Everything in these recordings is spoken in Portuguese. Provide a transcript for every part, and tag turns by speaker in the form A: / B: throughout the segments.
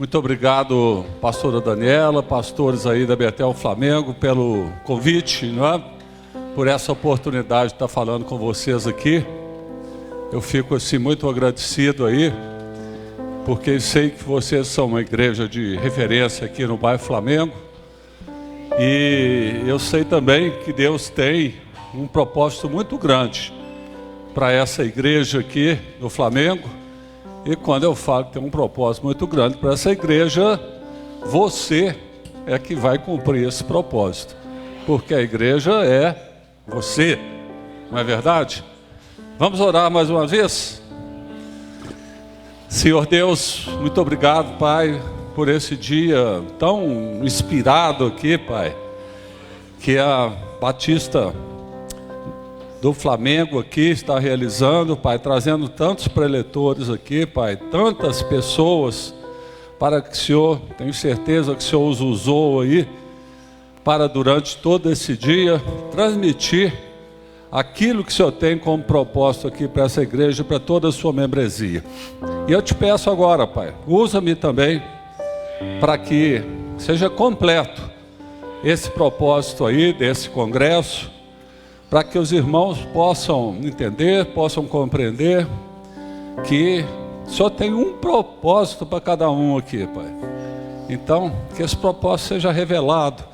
A: Muito obrigado, pastora Daniela, pastores aí da Betel Flamengo, pelo convite, não é? Por essa oportunidade de estar falando com vocês aqui. Eu fico assim muito agradecido aí, porque sei que vocês são uma igreja de referência aqui no bairro Flamengo. E eu sei também que Deus tem um propósito muito grande para essa igreja aqui no Flamengo. E quando eu falo que tem um propósito muito grande para essa igreja, você é que vai cumprir esse propósito. Porque a igreja é você, não é verdade? Vamos orar mais uma vez? Senhor Deus, muito obrigado, Pai, por esse dia tão inspirado aqui, Pai, que a Batista do Flamengo aqui está realizando, Pai, trazendo tantos preletores aqui, Pai, tantas pessoas, para que o Senhor, tenho certeza que o Senhor os usou aí, para durante todo esse dia, transmitir aquilo que o Senhor tem como propósito aqui para essa igreja, para toda a sua membresia. E eu te peço agora, Pai, usa-me também, para que seja completo esse propósito aí, desse congresso, para que os irmãos possam entender, possam compreender que só tem um propósito para cada um aqui, Pai. Então, que esse propósito seja revelado,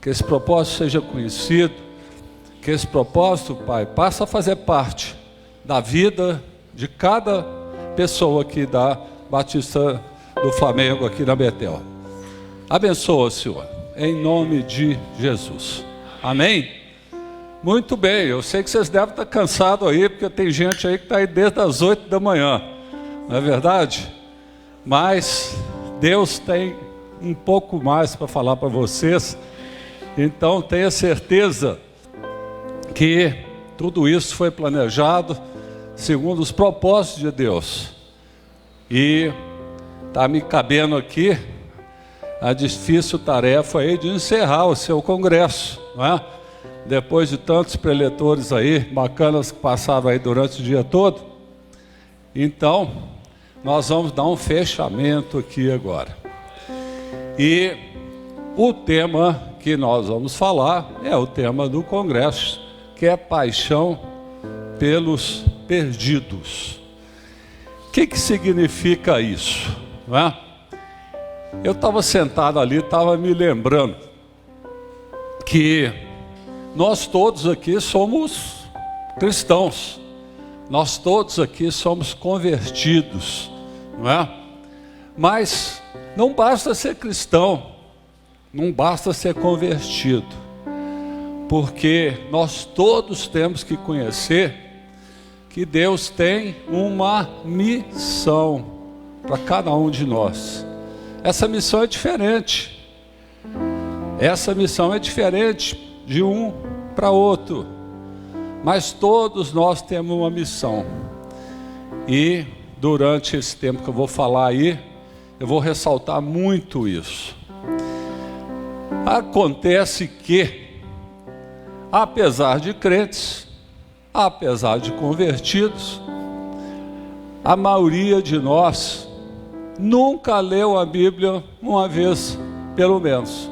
A: que esse propósito seja conhecido, que esse propósito, Pai, passe a fazer parte da vida de cada pessoa aqui da Batista do Flamengo, aqui na Betel. Abençoa, Senhor, em nome de Jesus. Amém? Muito bem, eu sei que vocês devem estar cansados aí, porque tem gente aí que está aí desde as 8 da manhã, não é verdade? Mas Deus tem um pouco mais para falar para vocês, então tenha certeza que tudo isso foi planejado segundo os propósitos de Deus. E está me cabendo aqui a difícil tarefa aí de encerrar o seu congresso, não é? Depois de tantos preletores aí, bacanas que passaram aí durante o dia todo. Então, nós vamos dar um fechamento aqui agora. E o tema que nós vamos falar é o tema do congresso, que é paixão pelos perdidos. O que significa isso? Não é? Eu estava sentado ali, estava me lembrando que nós todos aqui somos cristãos, nós todos aqui somos convertidos, não é? Mas não basta ser cristão, não basta ser convertido, porque nós todos temos que conhecer que Deus tem uma missão para cada um de nós. Essa missão é diferente, essa missão é diferente de um para outro, mas todos nós temos uma missão. E durante esse tempo que eu vou falar aí, eu vou ressaltar muito isso. Acontece que, apesar de crentes, apesar de convertidos, a maioria de nós nunca leu a Bíblia uma vez, pelo menos.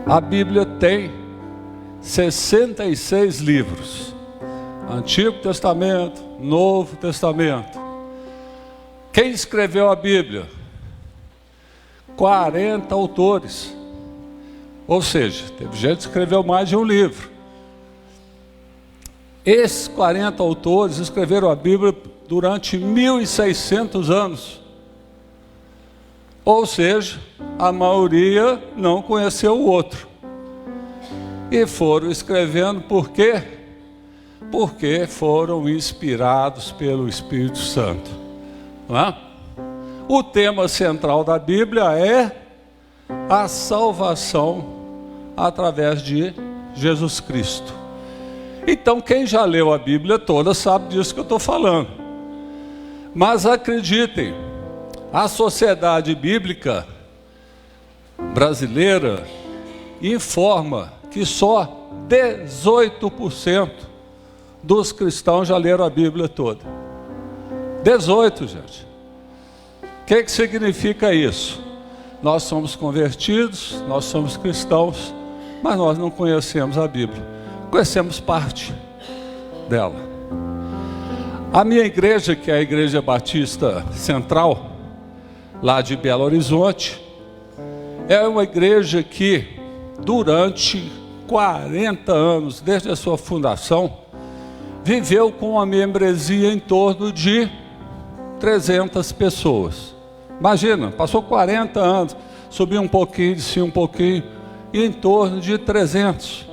A: A Bíblia tem 66 livros, Antigo Testamento, Novo Testamento. Quem escreveu a Bíblia? 40 autores. Ou seja, teve gente que escreveu mais de um livro. Esses 40 autores escreveram a Bíblia durante 1.600 anos. Ou seja, a maioria não conheceu o outro. E foram escrevendo por quê? Porque foram inspirados pelo Espírito Santo. Não é? O tema central da Bíblia é a salvação através de Jesus Cristo. Então, quem já leu a Bíblia toda sabe disso que eu estou falando. Mas acreditem, a sociedade bíblica brasileira informa que só 18% dos cristãos já leram a Bíblia toda. 18, gente. O que significa isso? Nós somos convertidos, nós somos cristãos, mas nós não conhecemos a Bíblia. Conhecemos parte dela. A minha igreja, que é a Igreja Batista Central, lá de Belo Horizonte, é uma igreja que, durante 40 anos, desde a sua fundação, viveu com uma membresia em torno de 300 pessoas. Imagina, passou 40 anos, subiu um pouquinho, descia um pouquinho, em torno de 300.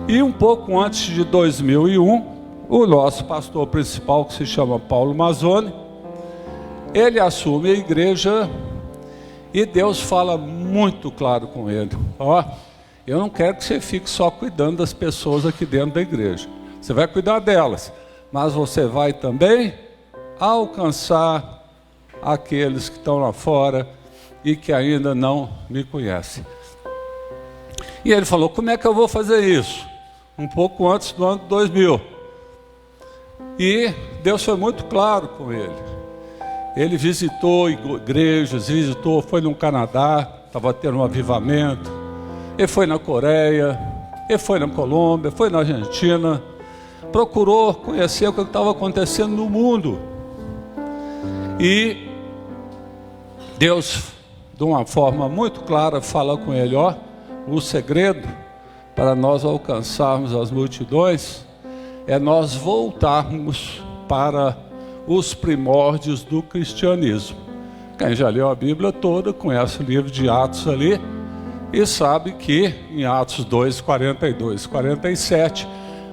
A: E um pouco antes de 2001, o nosso pastor principal, que se chama Paulo Mazzoni, ele assume a igreja e Deus fala muito claro com ele. Ó, eu não quero que você fique só cuidando das pessoas aqui dentro da igreja. Você vai cuidar delas, mas você vai também alcançar aqueles que estão lá fora e que ainda não me conhecem. E ele falou, como é que eu vou fazer isso? Um pouco antes do ano 2000. E Deus foi muito claro com ele. Ele visitou igrejas, foi no Canadá, estava tendo um avivamento. Ele foi na Coreia, ele foi na Colômbia, foi na Argentina. Procurou conhecer o que estava acontecendo no mundo. E Deus, de uma forma muito clara, fala com ele, ó, o segredo para nós alcançarmos as multidões é nós voltarmos para os primórdios do cristianismo. Quem já leu a Bíblia toda, conhece o livro de Atos ali, e sabe que em Atos 2, 42, 47,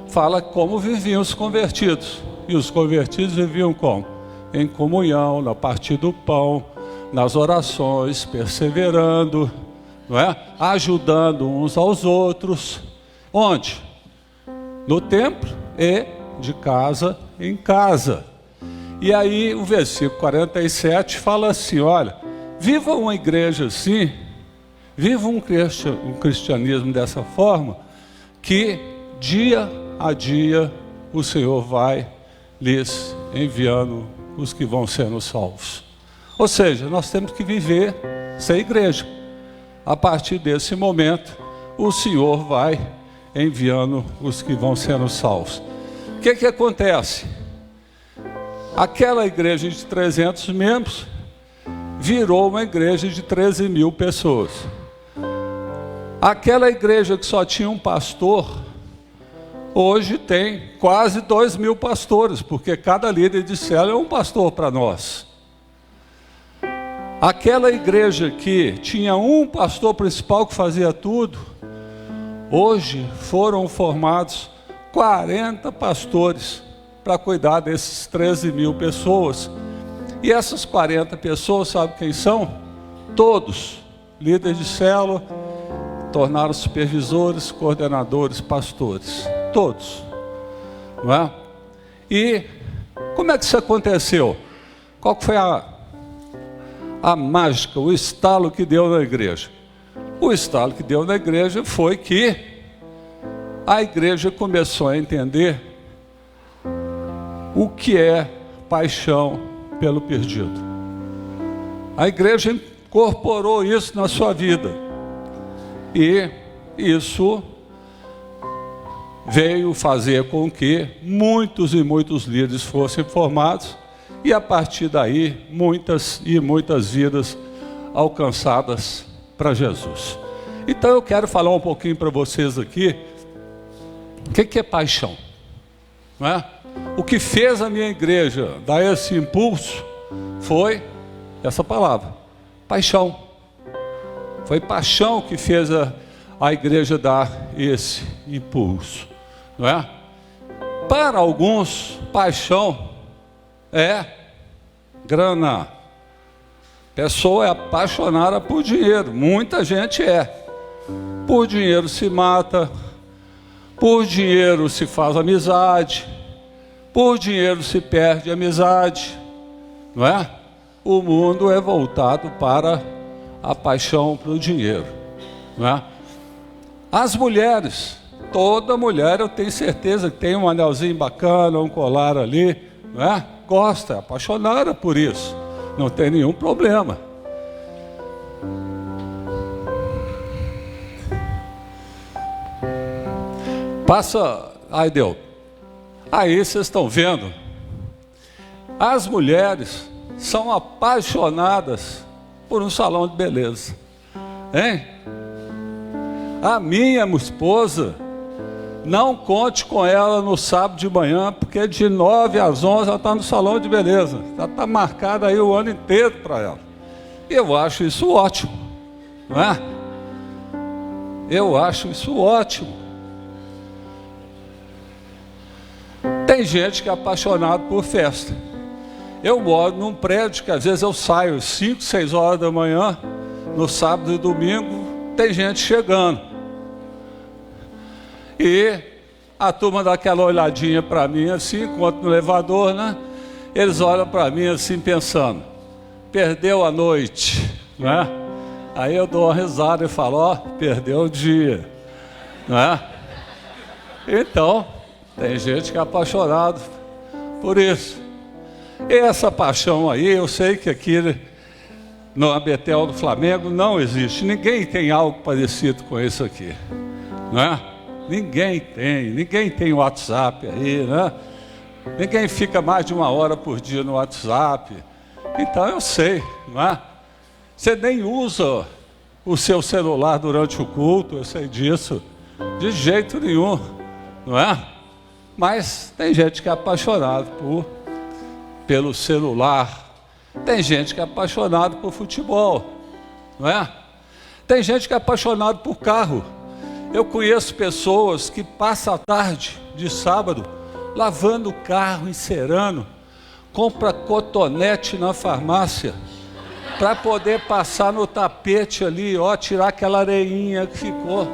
A: fala como viviam os convertidos. E os convertidos viviam como? Em comunhão, na partir do pão, nas orações, perseverando, não é? Ajudando uns aos outros. Onde? No templo e de casa em casa. E aí o versículo 47 fala assim, olha, viva uma igreja assim, viva um cristianismo dessa forma, que dia a dia o Senhor vai lhes enviando os que vão sendo salvos. Ou seja, nós temos que viver sem igreja. A partir desse momento, o Senhor vai enviando os que vão sendo salvos. O que acontece? Aquela igreja de 300 membros virou uma igreja de 13 mil pessoas. Aquela igreja que só tinha um pastor, hoje tem quase 2 mil pastores, porque cada líder de célula é um pastor para nós. Aquela igreja que tinha um pastor principal que fazia tudo, hoje foram formados 40 pastores para cuidar desses 13 mil pessoas. E essas 40 pessoas, sabe quem são? Todos, líderes de célula, tornaram supervisores, coordenadores, pastores. Todos. Não é? E como é que isso aconteceu? Qual que foi a mágica, o estalo que deu na igreja? O estalo que deu na igreja foi que a igreja começou a entender o que é paixão pelo perdido. A igreja incorporou isso na sua vida. E isso veio fazer com que muitos e muitos líderes fossem formados, e a partir daí muitas e muitas vidas alcançadas para Jesus. Então eu quero falar um pouquinho para vocês aqui o que é paixão, não é? O que fez a minha igreja dar esse impulso foi essa palavra, paixão. Foi paixão que fez a igreja dar esse impulso, não é? Para alguns, paixão é grana. Pessoa é apaixonada por dinheiro. Muita gente é. Por dinheiro se mata, por dinheiro se faz amizade, por dinheiro se perde amizade, não é? O mundo é voltado para a paixão pelo dinheiro, não é? As mulheres, toda mulher eu tenho certeza que tem um anelzinho bacana, um colar ali, não é? Gosta, é apaixonada por isso. Não tem nenhum problema. Passa, aí deu. Aí vocês estão vendo, as mulheres são apaixonadas por um salão de beleza, hein? A minha esposa, não conte com ela no sábado de manhã, porque de 9 às 11 ela está no salão de beleza. Já está marcada aí o ano inteiro para ela. Eu acho isso ótimo, não é? Eu acho isso ótimo. Tem gente que é apaixonado por festa. Eu moro num prédio que às vezes eu saio 5, 6 horas da manhã, no sábado e domingo, tem gente chegando. E a turma dá aquela olhadinha para mim assim, enquanto no elevador, né? Eles olham para mim assim pensando, perdeu a noite, né? Aí eu dou uma risada e falo, ó, perdeu o dia, né? Então, tem gente que é apaixonado por isso. E essa paixão aí, eu sei que aqui no Betel do Flamengo não existe. Ninguém tem algo parecido com isso aqui, né? Ninguém tem WhatsApp aí, né? Ninguém fica mais de 1 hora por dia no WhatsApp. Então eu sei, não é? Você nem usa o seu celular durante o culto, eu sei disso, de jeito nenhum, não é? Mas tem gente que é apaixonado pelo celular, tem gente que é apaixonado por futebol, não é? Tem gente que é apaixonado por carro. Eu conheço pessoas que passam a tarde de sábado lavando o carro, encerando, compra cotonete na farmácia para poder passar no tapete ali, ó, tirar aquela areinha que ficou,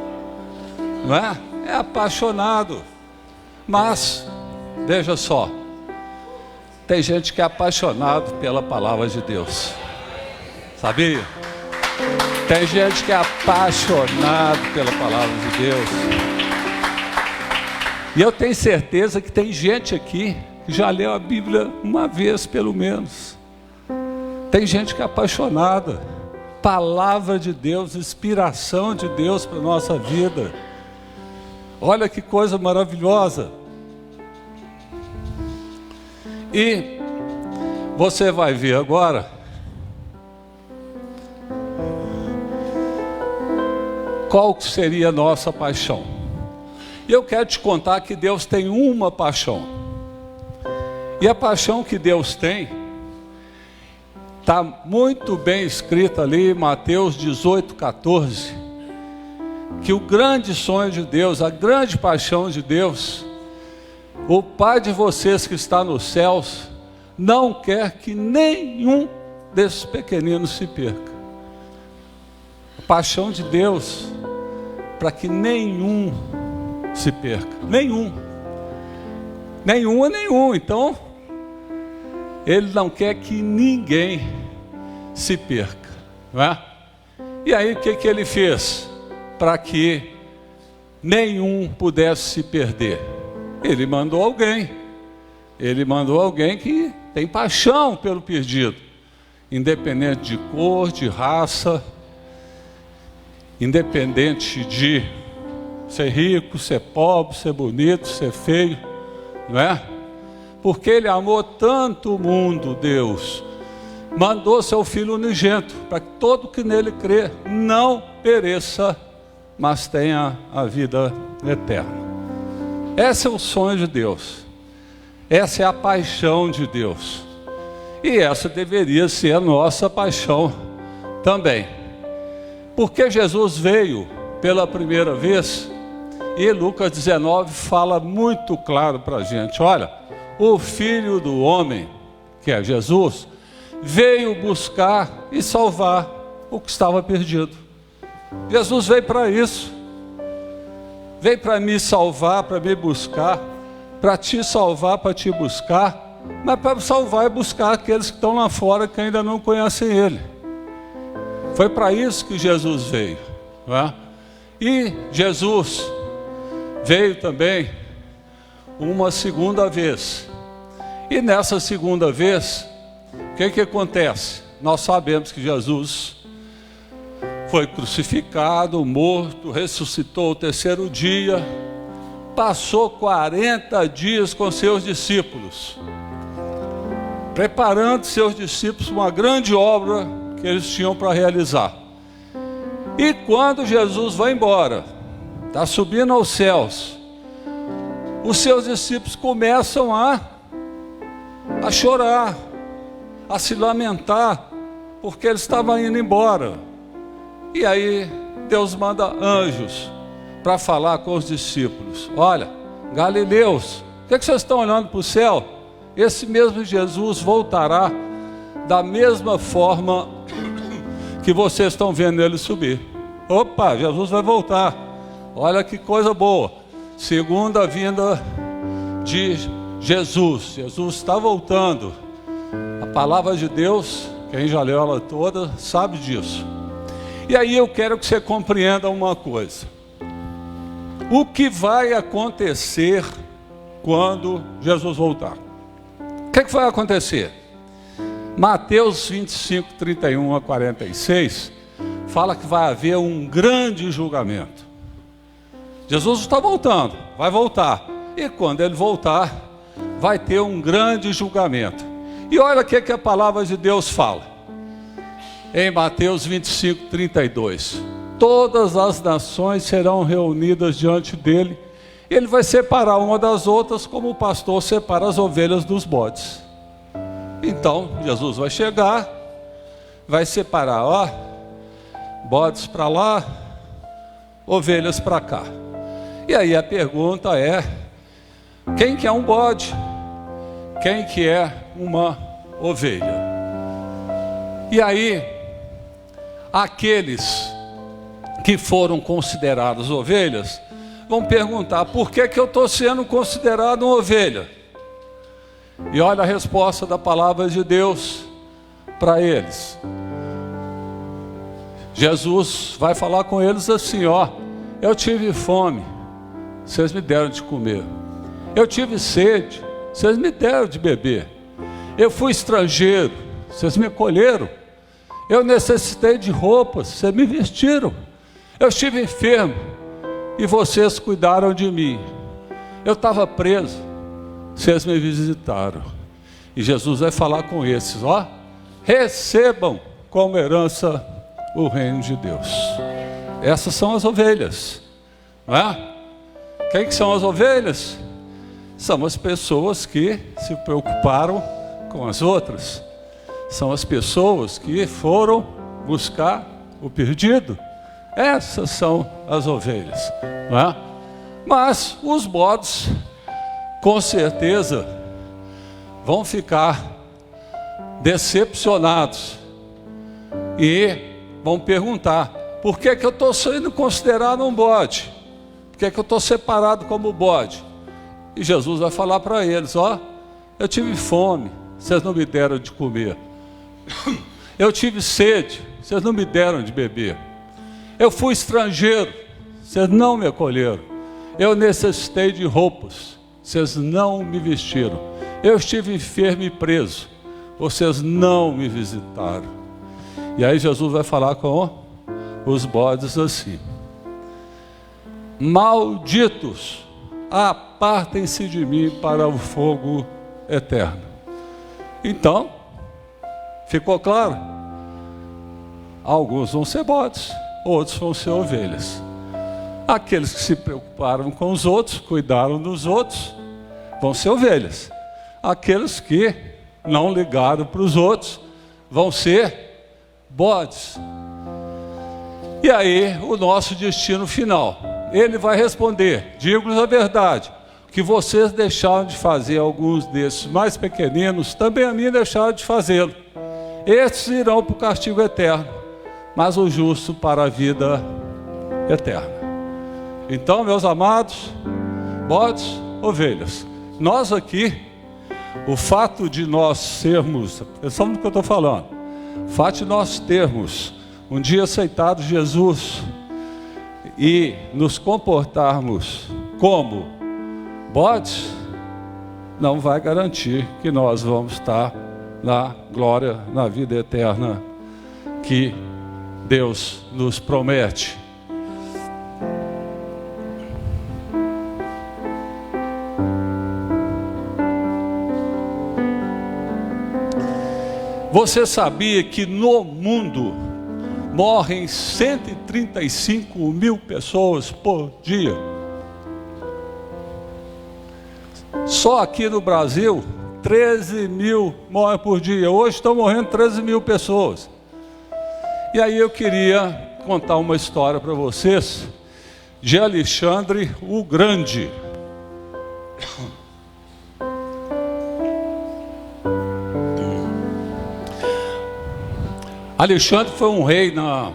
A: não é? É apaixonado. Mas, veja só, tem gente que é apaixonado pela palavra de Deus, sabia? Tem gente que é apaixonado pela palavra de Deus. E eu tenho certeza que tem gente aqui que já leu a Bíblia uma vez pelo menos. Tem gente que é apaixonada. Palavra de Deus, inspiração de Deus para a nossa vida. Olha que coisa maravilhosa. E você vai ver agora qual seria a nossa paixão. E eu quero te contar que Deus tem uma paixão. E a paixão que Deus tem está muito bem escrita ali em Mateus 18:14, que o grande sonho de Deus, a grande paixão de Deus, o Pai de vocês que está nos céus, não quer que nenhum desses pequeninos se perca. A paixão de Deus para que nenhum se perca. Nenhum é nenhum. Então, Ele não quer que ninguém se perca, não é? E aí o que Ele fez para que nenhum pudesse se perder? Ele mandou alguém. Ele mandou alguém que tem paixão pelo perdido, independente de cor, de raça, independente de ser rico, ser pobre, ser bonito, ser feio, não é? Porque Ele amou tanto o mundo, Deus, mandou seu Filho unigênito, para que todo que nele crê não pereça, mas tenha a vida eterna. Esse é o sonho de Deus. Essa é a paixão de Deus. E essa deveria ser a nossa paixão também. Porque Jesus veio pela primeira vez, e Lucas 19 fala muito claro para a gente. Olha, o Filho do Homem, que é Jesus, veio buscar e salvar o que estava perdido. Jesus veio para isso. Veio para me salvar, para me buscar, para te salvar, para te buscar, mas para salvar e buscar aqueles que estão lá fora que ainda não conhecem Ele. Foi para isso que Jesus veio, não é? E Jesus veio também uma segunda vez. E nessa segunda vez, o que acontece? Nós sabemos que Jesus foi crucificado, morto, ressuscitou o terceiro dia, passou 40 dias com seus discípulos, preparando seus discípulos para uma grande obra que eles tinham para realizar. E quando Jesus vai embora, está subindo aos céus, os seus discípulos começam a chorar, a se lamentar, porque ele estava indo embora. E aí Deus manda anjos para falar com os discípulos: olha, galileus, o que vocês estão olhando para o céu? Esse mesmo Jesus voltará da mesma forma que vocês estão vendo ele subir. Opa, Jesus vai voltar. Olha que coisa boa. Segunda vinda de Jesus. Jesus está voltando. A palavra de Deus, quem já leu ela toda, sabe disso. E aí eu quero que você compreenda uma coisa. O que vai acontecer quando Jesus voltar? O que vai acontecer? Mateus 25, 31 a 46, fala que vai haver um grande julgamento. Jesus está voltando, vai voltar. E quando ele voltar, vai ter um grande julgamento. E olha o que a palavra de Deus fala. Em Mateus 25, 32. Todas as nações serão reunidas diante dele. Ele vai separar uma das outras, como o pastor separa as ovelhas dos bodes. Então, Jesus vai chegar, vai separar, bodes para lá, ovelhas para cá. E aí a pergunta é: quem que é um bode? Quem que é uma ovelha? E aí, aqueles que foram considerados ovelhas vão perguntar: por que eu estou sendo considerado uma ovelha? E olha a resposta da palavra de Deus para eles. Jesus vai falar com eles assim: eu tive fome, vocês me deram de comer. Eu tive sede, vocês me deram de beber. Eu fui estrangeiro, vocês me acolheram. Eu necessitei de roupas, vocês me vestiram. Eu estive enfermo e vocês cuidaram de mim. Eu estava preso, vocês me visitaram. E Jesus vai falar com esses: recebam como herança o reino de Deus. Essas são as ovelhas, não é? Quem que são as ovelhas? São as pessoas que se preocuparam com as outras. São as pessoas que foram buscar o perdido. Essas são as ovelhas, não é? Mas os bodes, com certeza, vão ficar decepcionados e vão perguntar: por que eu estou sendo considerado um bode? Por que eu estou separado como bode? E Jesus vai falar para eles: eu tive fome, vocês não me deram de comer. Eu tive sede, vocês não me deram de beber. Eu fui estrangeiro, vocês não me acolheram. Eu necessitei de roupas, vocês não me vestiram. Eu estive enfermo e preso, vocês não me visitaram. E aí Jesus vai falar com os bodes assim: malditos, apartem-se de mim para o fogo eterno. Então, ficou claro? Alguns vão ser bodes, outros vão ser ovelhas. Aqueles que se preocuparam com os outros, cuidaram dos outros, vão ser ovelhas. Aqueles que não ligaram para os outros, vão ser bodes. E aí, o nosso destino final. Ele vai responder: digo-lhes a verdade, que vocês deixaram de fazer alguns desses mais pequeninos, também a mim deixaram de fazê-lo. Estes irão para o castigo eterno, mas o justo para a vida eterna. Então, meus amados, bodes, ovelhas, nós aqui, o fato de nós sermos, atenção no que eu estou falando, o fato de nós termos um dia aceitado Jesus e nos comportarmos como bodes, não vai garantir que nós vamos estar na glória, na vida eterna que Deus nos promete. Você sabia que no mundo morrem 135 mil pessoas por dia? Só aqui no Brasil, 13 mil morrem por dia. Hoje estão morrendo 13 mil pessoas. E aí eu queria contar uma história para vocês de Alexandre o Grande. Alexandre foi um rei na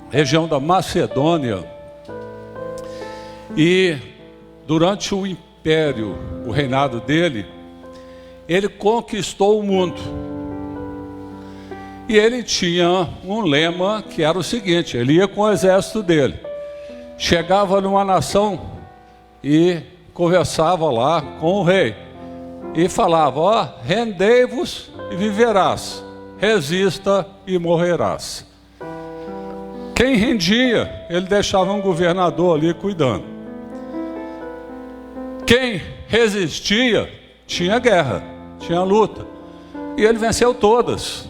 A: região da Macedônia e durante o império, o reinado dele, ele conquistou o mundo. E ele tinha um lema que era o seguinte: ele ia com o exército dele, chegava numa nação e conversava lá com o rei e falava: ó, rendei-vos e viverás, resista e morrerás. Quem rendia, ele deixava um governador ali cuidando. Quem resistia, tinha guerra, tinha luta. E ele venceu todas.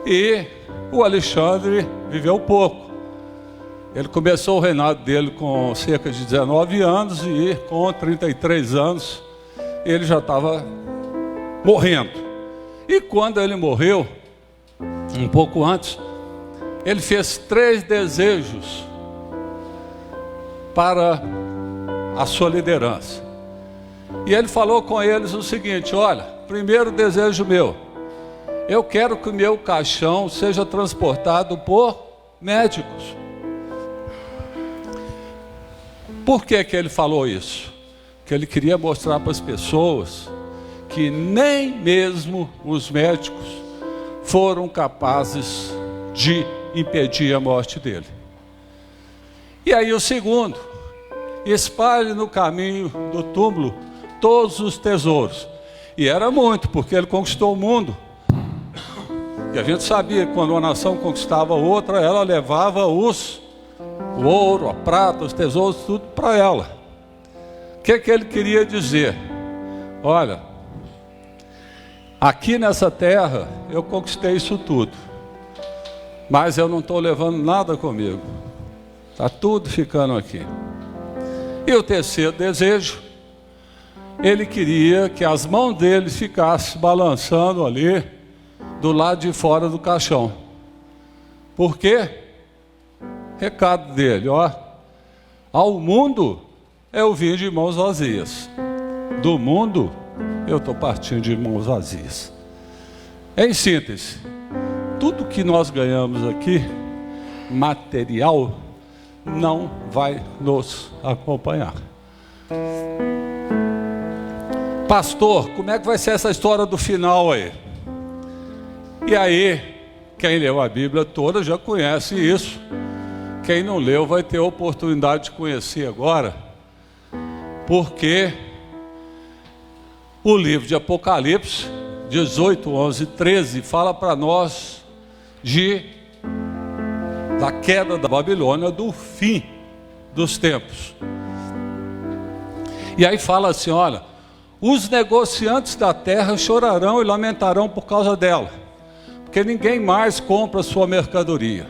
A: E o Alexandre viveu pouco. Ele começou o reinado dele com cerca de 19 anos e com 33 anos ele já estava morrendo. E quando ele morreu, um pouco antes, ele fez 3 desejos para a sua liderança. E ele falou com eles o seguinte: olha, primeiro desejo meu, eu quero que o meu caixão seja transportado por médicos. Por que que ele falou isso? Porque ele queria mostrar para as pessoas que nem mesmo os médicos foram capazes de impedir a morte dele. E aí o segundo: espalhe no caminho do túmulo todos os tesouros. E era muito, porque ele conquistou o mundo. E a gente sabia que quando uma nação conquistava outra, ela levava o ouro, a prata, os tesouros, tudo para ela. O que que ele queria dizer? Olha, aqui nessa terra eu conquistei isso tudo, mas eu não estou levando nada comigo. Está tudo ficando aqui. E o terceiro desejo, ele queria que as mãos dele ficassem balançando ali do lado de fora do caixão. Por quê? Recado dele, ó: ao mundo eu vim de mãos vazias, do mundo eu estou partindo de mãos vazias. Em síntese, tudo que nós ganhamos aqui, material, não vai nos acompanhar. Pastor, como é que vai ser essa história do final aí? E aí, quem leu a Bíblia toda já conhece isso. Quem não leu vai ter a oportunidade de conhecer agora, porque o livro de Apocalipse 18, 11 e 13 fala para nós da queda da Babilônia, do fim dos tempos. E aí fala assim: olha, os negociantes da terra chorarão e lamentarão por causa dela, porque ninguém mais compra sua mercadoria.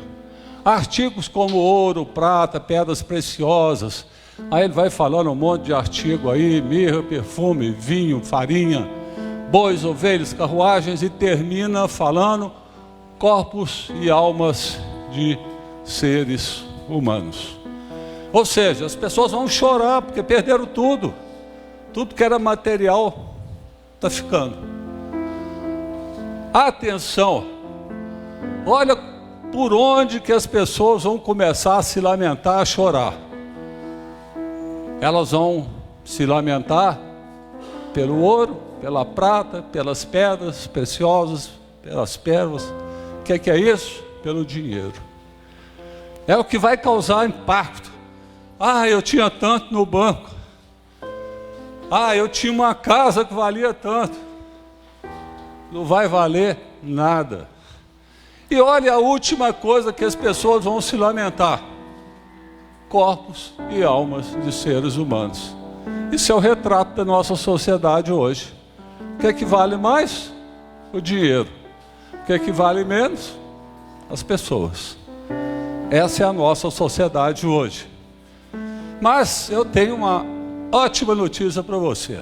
A: Artigos como ouro, prata, pedras preciosas. Aí ele vai falando um monte de artigo aí: mirra, perfume, vinho, farinha, bois, ovelhas, carruagens, e termina falando corpos e almas de seres humanos. Ou seja, as pessoas vão chorar porque perderam tudo. Tudo que era material está ficando. Atenção, olha por onde que as pessoas vão começar a se lamentar, a chorar. Elas vão se lamentar pelo ouro, pela prata, pelas pedras preciosas, pelas pérolas. O que é isso? Pelo dinheiro. É o que vai causar impacto. Ah, eu tinha tanto no banco. Ah, eu tinha uma casa que valia tanto. não vai valer nada. E olha a última coisa que as pessoas vão se lamentar: corpos e almas de seres humanos. Isso é o retrato da nossa sociedade hoje. O que é que vale mais? O dinheiro. O que é que vale menos? As pessoas. Essa é a nossa sociedade hoje. Mas eu tenho uma ótima notícia para você.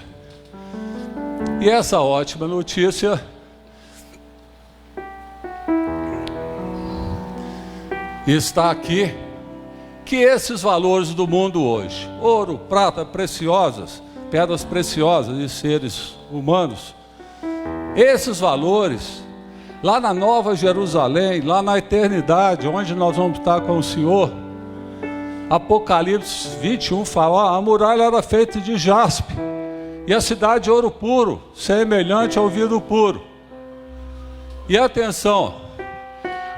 A: E essa ótima notícia está aqui, que esses valores do mundo hoje, ouro, prata, preciosas, pedras preciosas de seres humanos, esses valores, lá na Nova Jerusalém, lá na eternidade, onde nós vamos estar com o Senhor, Apocalipse 21 fala: a muralha era feita de jaspe, e a cidade de ouro puro, semelhante ao vidro puro. E atenção,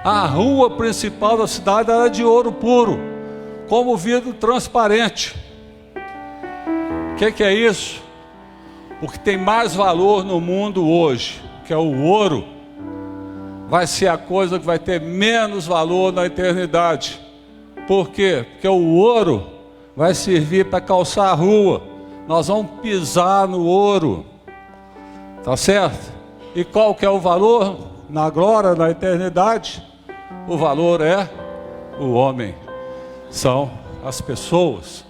A: a rua principal da cidade era de ouro puro, como vidro transparente. O que é isso? O que tem mais valor no mundo hoje, que é o ouro, vai ser a coisa que vai ter menos valor na eternidade. Por quê? Porque o ouro vai servir para calçar a rua. Nós vamos pisar no ouro. Tá certo? E qual que é o valor na glória, na eternidade? O valor é o homem. São as pessoas.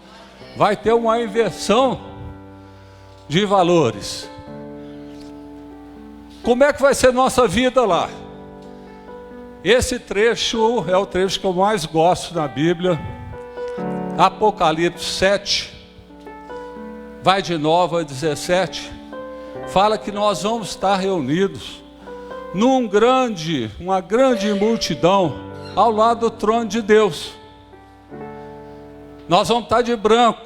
A: Vai ter uma inversão de valores. Como é que vai ser nossa vida lá? Esse trecho é o trecho que eu mais gosto na Bíblia. Apocalipse 7, vai de 9 a 17. Fala que nós vamos estar reunidos uma grande multidão ao lado do trono de Deus. Nós vamos estar de branco,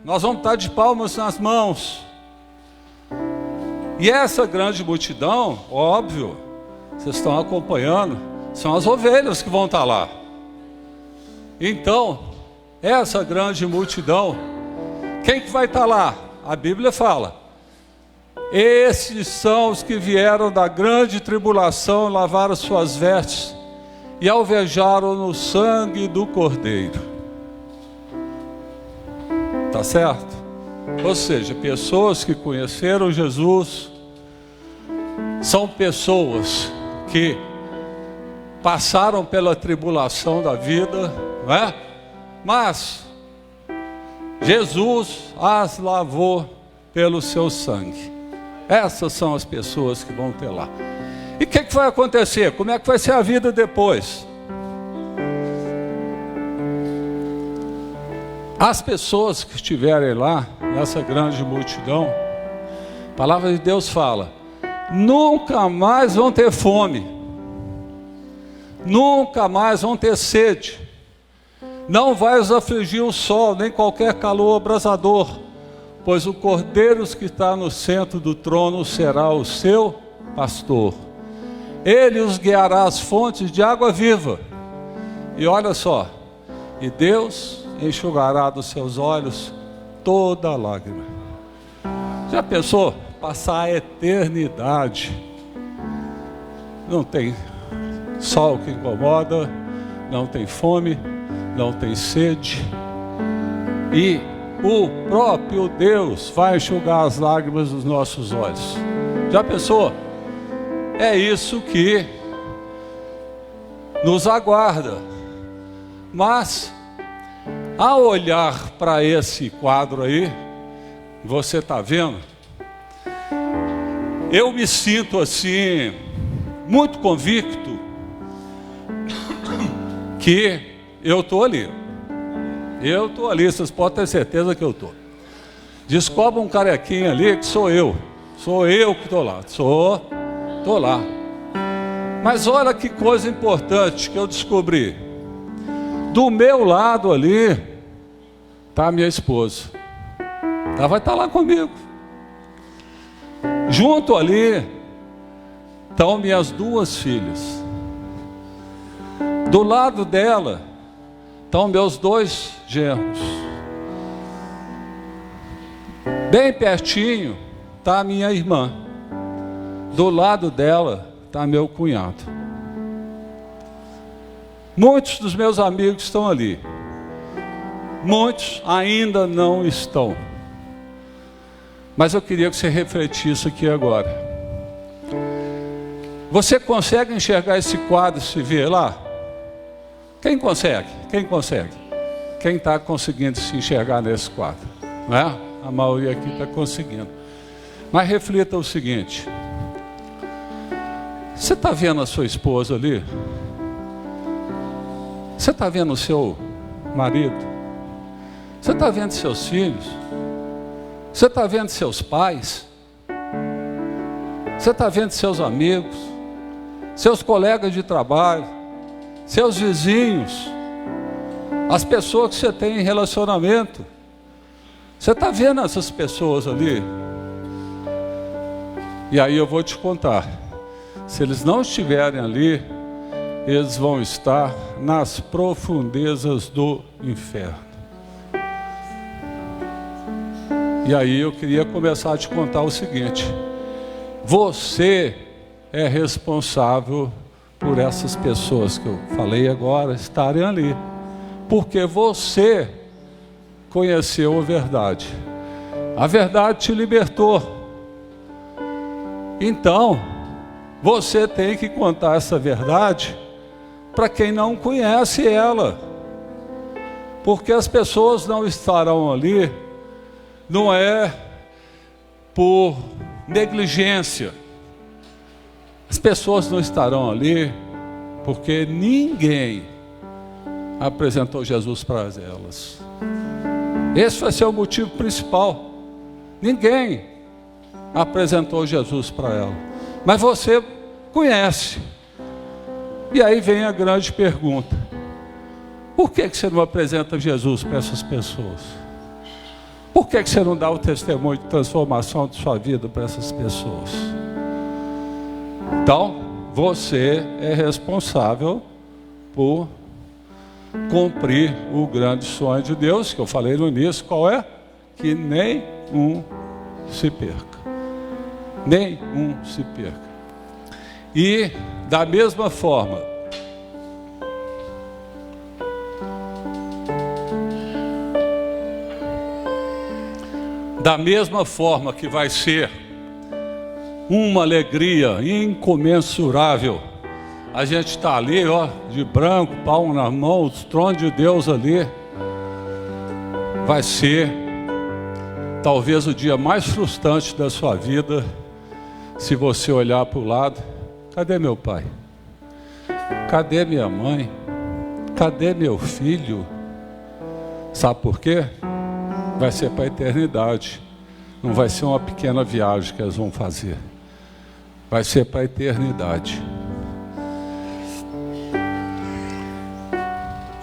A: nós vamos estar de palmas nas mãos. E essa grande multidão, óbvio, vocês estão acompanhando, são as ovelhas que vão estar lá. Então, essa grande multidão, quem que vai estar lá? A Bíblia fala: esses são os que vieram da grande tribulação, lavaram suas vestes e alvejaram no sangue do Cordeiro. Tá certo? Ou seja, pessoas que conheceram Jesus, são pessoas que passaram pela tribulação da vida, não é? Mas Jesus as lavou pelo seu sangue. Essas são as pessoas que vão ter lá. E o que vai acontecer? Como é que vai ser a vida depois? As pessoas que estiverem lá, nessa grande multidão, a palavra de Deus fala: nunca mais vão ter fome, nunca mais vão ter sede, não vai os afligir o sol, nem qualquer calor abrasador, pois o Cordeiro que está no centro do trono será o seu pastor. Ele os guiará às fontes de água viva. E olha só, e Deus enxugará dos seus olhos toda lágrima. Já pensou? Passar a eternidade. Não tem sol que incomoda, não tem fome, não tem sede. E o próprio Deus vai enxugar as lágrimas dos nossos olhos. Já pensou? É isso que nos aguarda. Mas, ao olhar para esse quadro aí, você está vendo? Eu me sinto assim, muito convicto, que eu estou ali. Eu estou ali, vocês podem ter certeza que eu estou. Descobre um carequinho ali que sou eu. Sou eu que estou lá. Estou lá. Mas olha que coisa importante que eu descobri. Do meu lado ali está a minha esposa. Ela vai estar lá comigo. Junto ali estão minhas duas filhas. Do lado dela estão meus dois genros. Bem pertinho está a minha irmã. Do lado dela está meu cunhado. Muitos dos meus amigos estão ali. Muitos ainda não estão. Mas eu queria que você refletisse aqui agora. Você consegue enxergar esse quadro, se ver lá? Quem consegue? Quem consegue? Quem está conseguindo se enxergar nesse quadro? Não é? A maioria aqui está conseguindo. Mas reflita o seguinte. Você está vendo a sua esposa ali? Você está vendo o seu marido? Você está vendo seus filhos? Você está vendo seus pais? Você está vendo seus amigos? Seus colegas de trabalho? Seus vizinhos? As pessoas que você tem em relacionamento? Você está vendo essas pessoas ali? E aí eu vou te contar. Se eles não estiverem ali, eles vão estar nas profundezas do inferno. E aí eu queria começar a te contar o seguinte. Você é responsável por essas pessoas que eu falei agora estarem ali. Porque você conheceu a verdade. A verdade te libertou. Então, você tem que contar essa verdade para quem não conhece ela. Porque as pessoas não estarão ali, não é por negligência. As pessoas não estarão ali porque ninguém apresentou Jesus para elas. Esse vai ser o motivo principal. Ninguém apresentou Jesus para ela. Mas você conhece. E aí vem a grande pergunta. Por que você não apresenta Jesus para essas pessoas? Por que você não dá o testemunho de transformação de sua vida para essas pessoas? Então, você é responsável por cumprir o grande sonho de Deus, que eu falei no início. Qual é? Que nenhum se perca. Nenhum se perca. E da mesma forma, que vai ser uma alegria incomensurável a gente está ali, ó, de branco, palmo na mão, o trono de Deus ali, vai ser talvez o dia mais frustrante da sua vida, se você olhar para o lado. Cadê meu pai? Cadê minha mãe? Cadê meu filho? Sabe por quê? Vai ser para a eternidade. Não vai ser uma pequena viagem que eles vão fazer. Vai ser para a eternidade.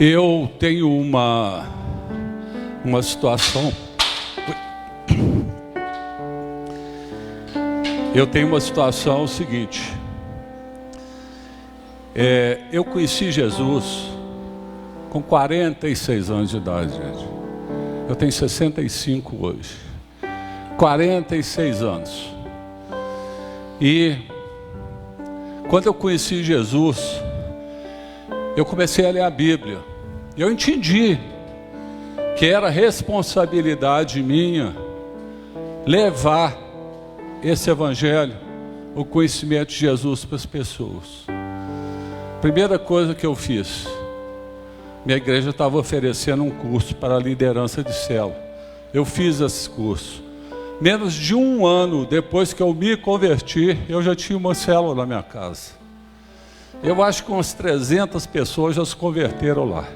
A: Eu tenho uma situação. Eu tenho uma situação seguinte. Eu conheci Jesus com 46 anos de idade, gente. Eu tenho 65 hoje. 46 anos. E quando eu conheci Jesus, eu comecei a ler a Bíblia. Eu entendi que era responsabilidade minha levar esse evangelho, o conhecimento de Jesus para as pessoas. Primeira coisa que eu fiz, minha igreja estava oferecendo um curso para a liderança de célula. Eu fiz esse curso. Menos de um ano depois que eu me converti, eu já tinha uma célula na minha casa. Eu acho que umas 300 pessoas já se converteram lá.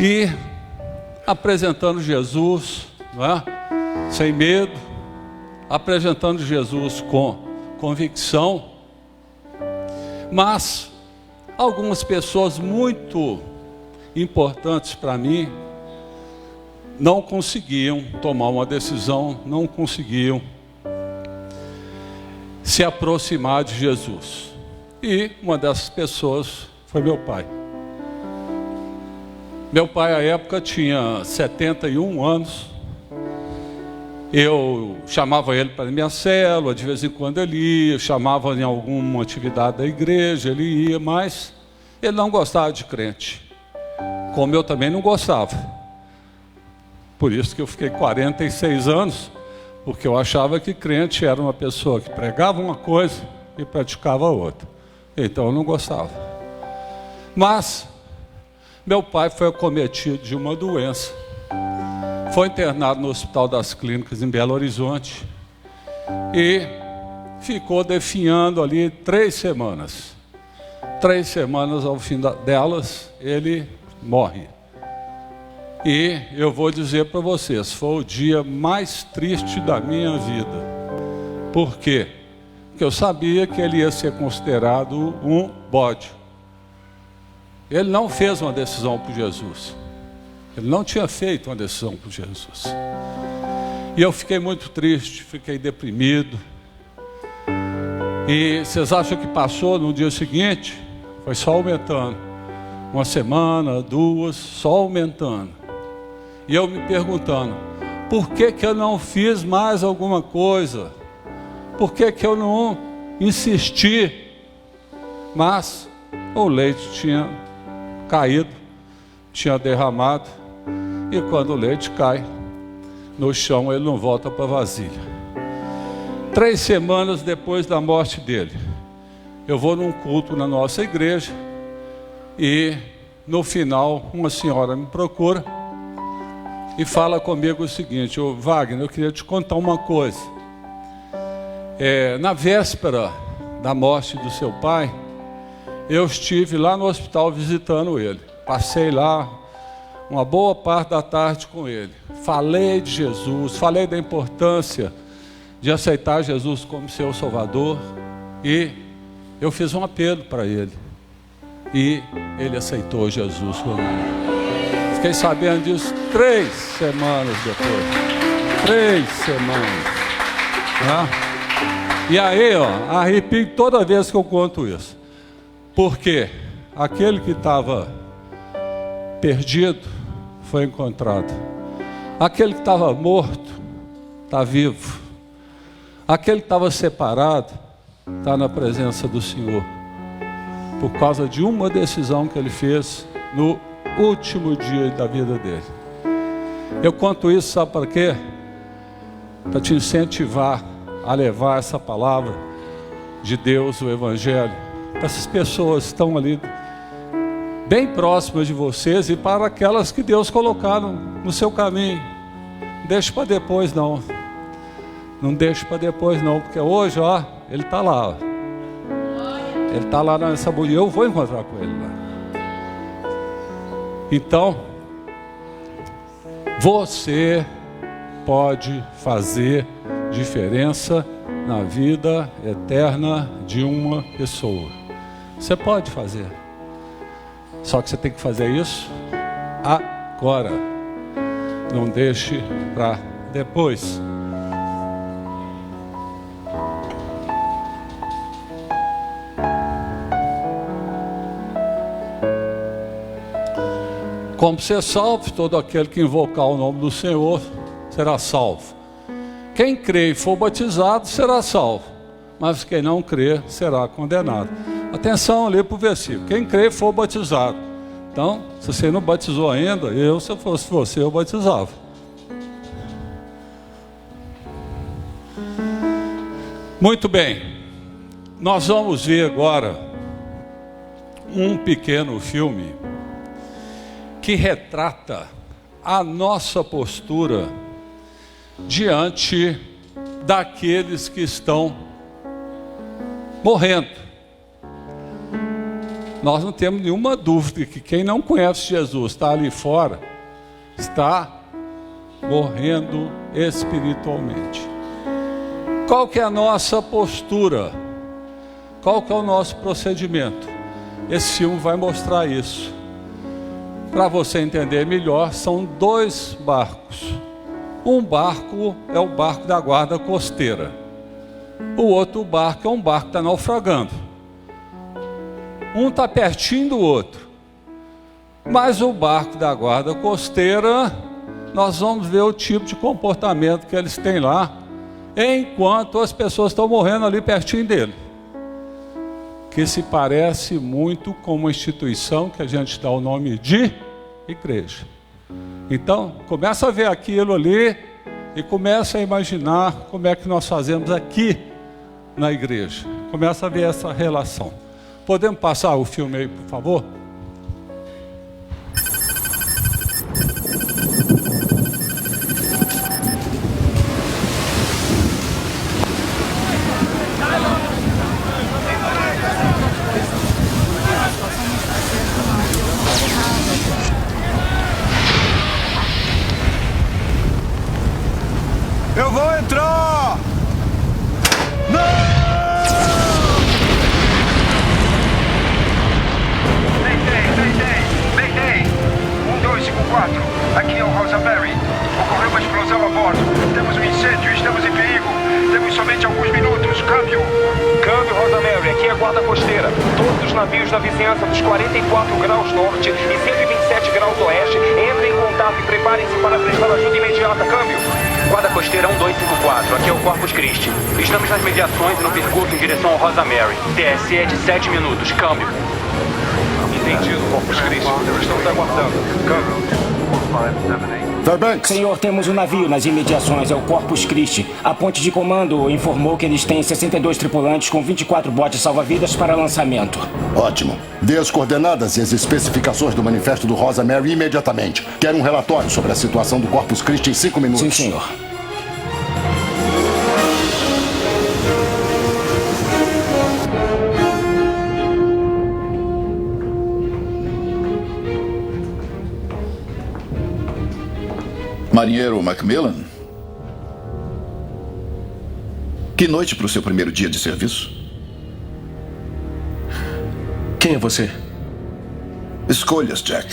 A: E apresentando Jesus, não é? Sem medo, apresentando Jesus com convicção. Mas algumas pessoas muito importantes para mim não conseguiam tomar uma decisão, não conseguiam se aproximar de Jesus. E uma dessas pessoas foi meu pai. Meu pai, à época, tinha 71 anos. Eu chamava ele para minha célula, de vez em quando ele ia, chamava em alguma atividade da igreja, ele ia, mas ele não gostava de crente, como eu também não gostava. Por isso que eu fiquei 46 anos, porque eu achava que crente era uma pessoa que pregava uma coisa e praticava outra. Então eu não gostava. Mas meu pai foi acometido de uma doença. Foi internado no Hospital das Clínicas em Belo Horizonte e ficou definhando ali 3 semanas. 3 semanas, ao fim delas, ele morre. E eu vou dizer para vocês, foi o dia mais triste da minha vida. Por quê? Porque eu sabia que ele ia ser considerado um bode. Ele não fez uma decisão por Jesus. Ele não tinha feito uma decisão por Jesus. E eu fiquei muito triste, fiquei deprimido. E vocês acham que passou no dia seguinte? Foi só aumentando. 1 semana, 2, só aumentando. E eu me perguntando, por que que eu não fiz mais alguma coisa? Por que que eu não insisti? Mas o leite tinha caído, tinha derramado. E quando o leite cai no chão, ele não volta para a vasilha. 3 semanas depois da morte dele, eu vou num culto na nossa igreja e no final uma senhora me procura e fala comigo o seguinte: ô Wagner, eu queria te contar uma coisa. Na véspera da morte do seu pai, eu estive lá no hospital visitando ele. Passei lá uma boa parte da tarde com ele. Falei de Jesus, falei da importância de aceitar Jesus como seu Salvador. E eu fiz um apelo para ele. E ele aceitou Jesus como ele. Fiquei sabendo disso 3 semanas depois. 3 semanas. E aí, arrepio toda vez que eu conto isso. Porque aquele que estava perdido foi encontrado. Aquele que estava morto está vivo. Aquele que estava separado está na presença do Senhor, por causa de uma decisão que ele fez no último dia da vida dele. Eu conto isso, sabe para quê? Para te incentivar a levar essa palavra de Deus, o Evangelho, para essas pessoas que estão ali bem próximas de vocês e para aquelas que Deus colocaram no seu caminho. Não deixe para depois não. Não deixe para depois não, porque hoje, ele está lá. Ele está lá nessa bolha. Eu vou encontrar com ele lá. Então, você pode fazer diferença na vida eterna de uma pessoa. Você pode fazer. Só que você tem que fazer isso agora. Não deixe para depois. Como ser salvo, todo aquele que invocar o nome do Senhor será salvo. Quem crê e for batizado será salvo, mas quem não crê será condenado. Atenção ali para o versículo. Quem crê e for batizado. Então, se você não batizou ainda, se eu fosse você, eu batizava. Muito bem. Nós vamos ver agora um pequeno filme que retrata a nossa postura diante daqueles que estão morrendo. Nós não temos nenhuma dúvida que quem não conhece Jesus, está ali fora, está morrendo espiritualmente. Qual que é a nossa postura? Qual que é o nosso procedimento? Esse filme vai mostrar isso. Para você entender melhor, são 2 barcos. Um barco é o barco da guarda costeira. O outro barco é um barco que está naufragando. Um está pertinho do outro. Mas o barco da guarda costeira nós vamos ver o tipo de comportamento que eles têm lá, enquanto as pessoas estão morrendo ali pertinho dele. Que se parece muito com uma instituição que a gente dá o nome de igreja. Então, começa a ver aquilo ali e começa a imaginar como é que nós fazemos aqui na igreja. Começa a ver essa relação. Podemos passar o filme aí, por favor?
B: Eu vou entrar! Não!
C: Mayday! 1254, aqui é o Rosemary. Ocorreu uma explosão a bordo. Temos um incêndio, estamos em perigo. Temos somente alguns minutos. Câmbio, Rosemary, aqui é a guarda costeira. Todos os navios na vizinhança dos 44 graus norte e 127 graus oeste entrem em contato e preparem-se para prestar ajuda imediata. Câmbio. Guarda costeira 1254, aqui é o Corpus Christi. Estamos nas mediações e no percurso em direção ao Rosemary. TSE é de 7 minutos. Câmbio. Entendido, Corpus Christi. Estamos aguardando. Câmbio.
D: Fairbanks. Senhor, temos um navio nas imediações, é o Corpus Christi. A ponte de comando informou que eles têm 62 tripulantes com 24 botes salva-vidas para lançamento.
E: Ótimo. Dê as coordenadas e as especificações do manifesto do Rosemary imediatamente. Quero um relatório sobre a situação do Corpus Christi em 5 minutos.
D: Sim, senhor.
F: Marinheiro Macmillan? Que noite para o seu primeiro dia de serviço?
G: Quem é você?
F: Escolhas, Jack.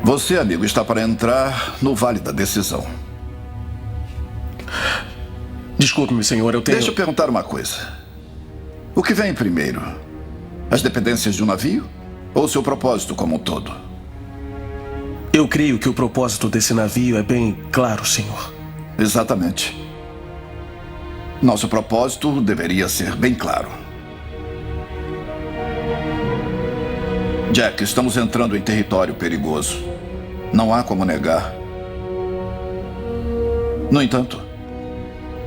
F: Você, amigo, está para entrar no Vale da Decisão.
G: Desculpe-me, senhor, eu tenho...
F: Deixa eu perguntar uma coisa. O que vem primeiro? As dependências de um navio? Ou seu propósito como um todo?
G: Eu creio que o propósito desse navio é bem claro, senhor.
F: Exatamente. Nosso propósito deveria ser bem claro. Jack, estamos entrando em território perigoso. Não há como negar. No entanto,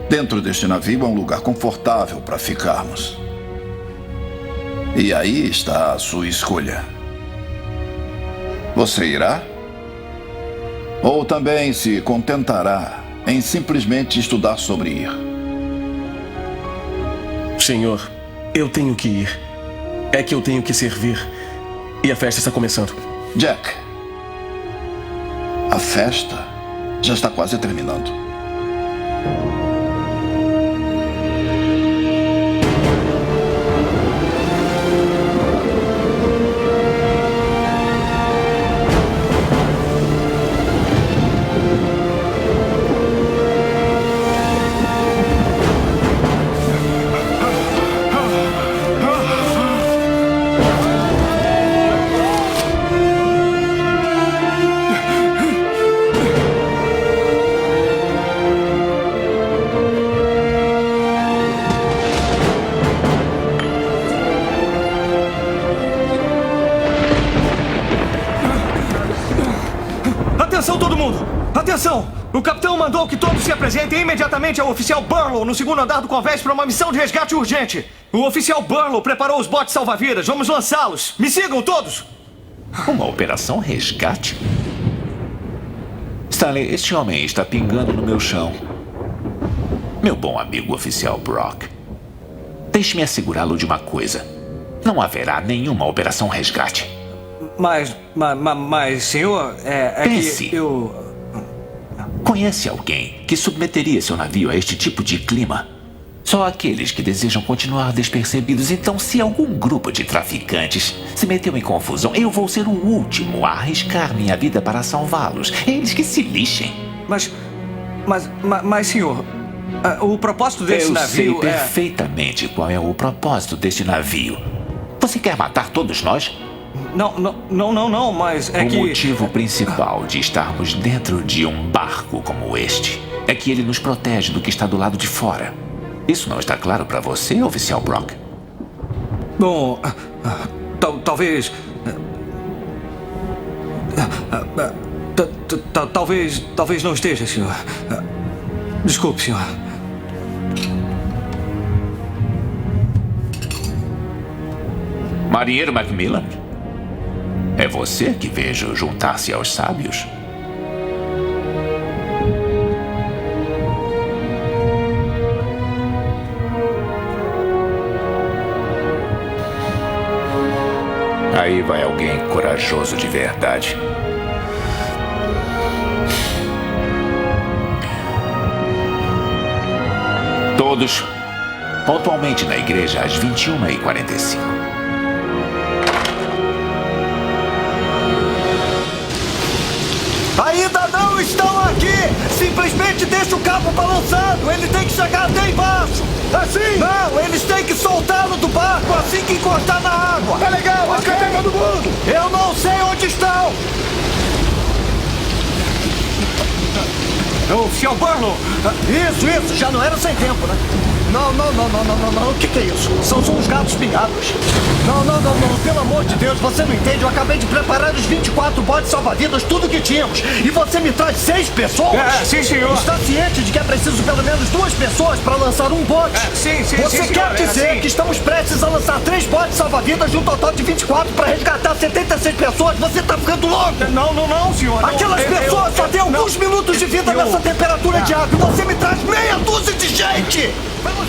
F: dentro deste navio é um lugar confortável para ficarmos. E aí está a sua escolha. Você irá? Ou também se contentará em simplesmente estudar sobre ir?
G: Senhor, eu tenho que ir. É que eu tenho que servir. E a festa está começando.
F: Jack, a festa já está quase terminando.
B: Atenção, todo mundo! Atenção! O capitão mandou que todos se apresentem imediatamente ao oficial Burlow no segundo andar do convés para uma missão de resgate urgente. O oficial Burlow preparou os botes salva-vidas. Vamos lançá-los. Me sigam todos!
H: Uma operação resgate? Stanley, este homem está pingando no meu chão. Meu bom amigo oficial Brock, deixe-me assegurá-lo de uma coisa. Não haverá nenhuma operação resgate.
B: Mas, senhor,
H: Pense.
B: que eu...
H: Conhece alguém que submeteria seu navio a este tipo de clima? Só aqueles que desejam continuar despercebidos. Então, se algum grupo de traficantes se meteu em confusão, eu vou ser o último a arriscar minha vida para salvá-los. Eles que se lixem.
B: Mas, senhor, o propósito desse navio
H: Eu sei perfeitamente qual é o propósito deste navio. Você quer matar todos nós?
B: Não, mas é que...
H: O motivo principal de estarmos dentro de um barco como este é que ele nos protege do que está do lado de fora. Isso não está claro para você, oficial Brock?
B: Bom, talvez... Talvez não esteja, senhor. Desculpe, senhor.
H: Marinheiro Macmillan? É você que vejo juntar-se aos sábios? Aí vai alguém corajoso de verdade. Todos, pontualmente na igreja às 21h45.
B: Ainda não estão aqui! Simplesmente deixa o cabo balançado! Ele tem que chegar até embaixo! Assim? Não, eles têm que soltá-lo do barco assim que encostar na água!
E: Tá legal, mas cadê todo mundo?
B: Eu não sei onde estão! Oficial Barlow! Isso, já não era sem tempo, né? Não, o que é isso? São uns gatos pingados. Não, pelo amor de Deus, você não entende? Eu acabei de preparar os 24 botes salva-vidas, tudo que tínhamos. E você me traz 6 pessoas?
C: Sim, senhor.
B: Está ciente de que é preciso pelo menos 2 pessoas para lançar um bote?
C: Sim,
B: Você quer dizer que estamos prestes a lançar 3 botes salva-vidas de um total de 24 para resgatar 76 pessoas? Você está ficando louco?
C: Não, senhor.
B: Aquelas pessoas só têm alguns minutos de vida nessa temperatura de água e você me traz meia dúzia de gente!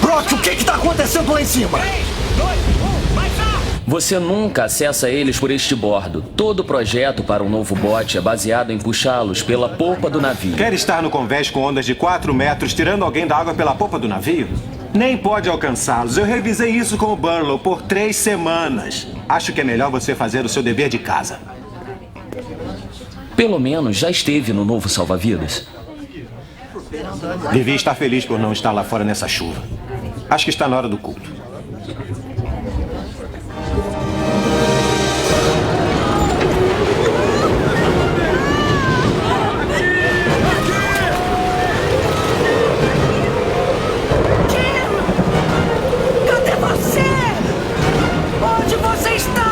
B: Brock, o que está acontecendo lá em cima?
C: 3, 2, 1, vai já!
I: Você nunca acessa eles por este bordo. Todo o projeto para um novo bote é baseado em puxá-los pela polpa do navio.
J: Quer estar no convés com ondas de 4 metros tirando alguém da água pela polpa do navio? Nem pode alcançá-los. Eu revisei isso com o Barlow por 3 semanas. Acho que é melhor você fazer o seu dever de casa.
I: Pelo menos já esteve no novo salva-vidas.
J: Devia estar feliz por não estar lá fora nessa chuva. Acho que está na hora do culto.
B: Cadê você? Onde você está?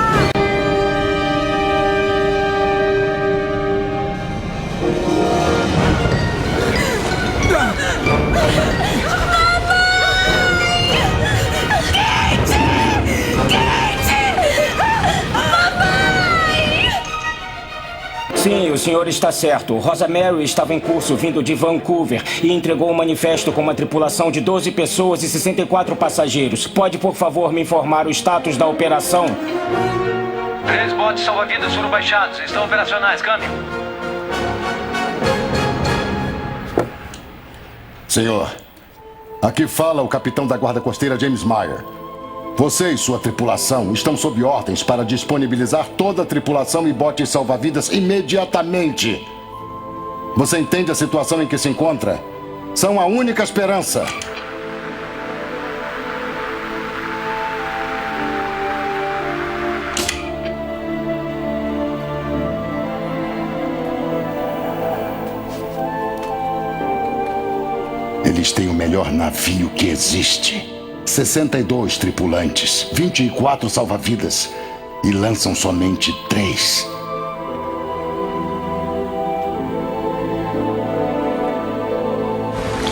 D: Sim, o senhor está certo. Rosa Mary estava em curso vindo de Vancouver e entregou um manifesto com uma tripulação de 12 pessoas e 64 passageiros. Pode, por favor, me informar o status da operação?
B: 3 botes salva-vidas foram baixados. Estão operacionais. Câmbio.
E: Senhor, aqui fala o capitão da guarda costeira James Meyer. Você e sua tripulação estão sob ordens para disponibilizar toda a tripulação e botes salva-vidas imediatamente. Você entende a situação em que se encontra? São a única esperança. Eles têm o melhor navio que existe. 62 tripulantes, 24 salva-vidas e lançam somente 3.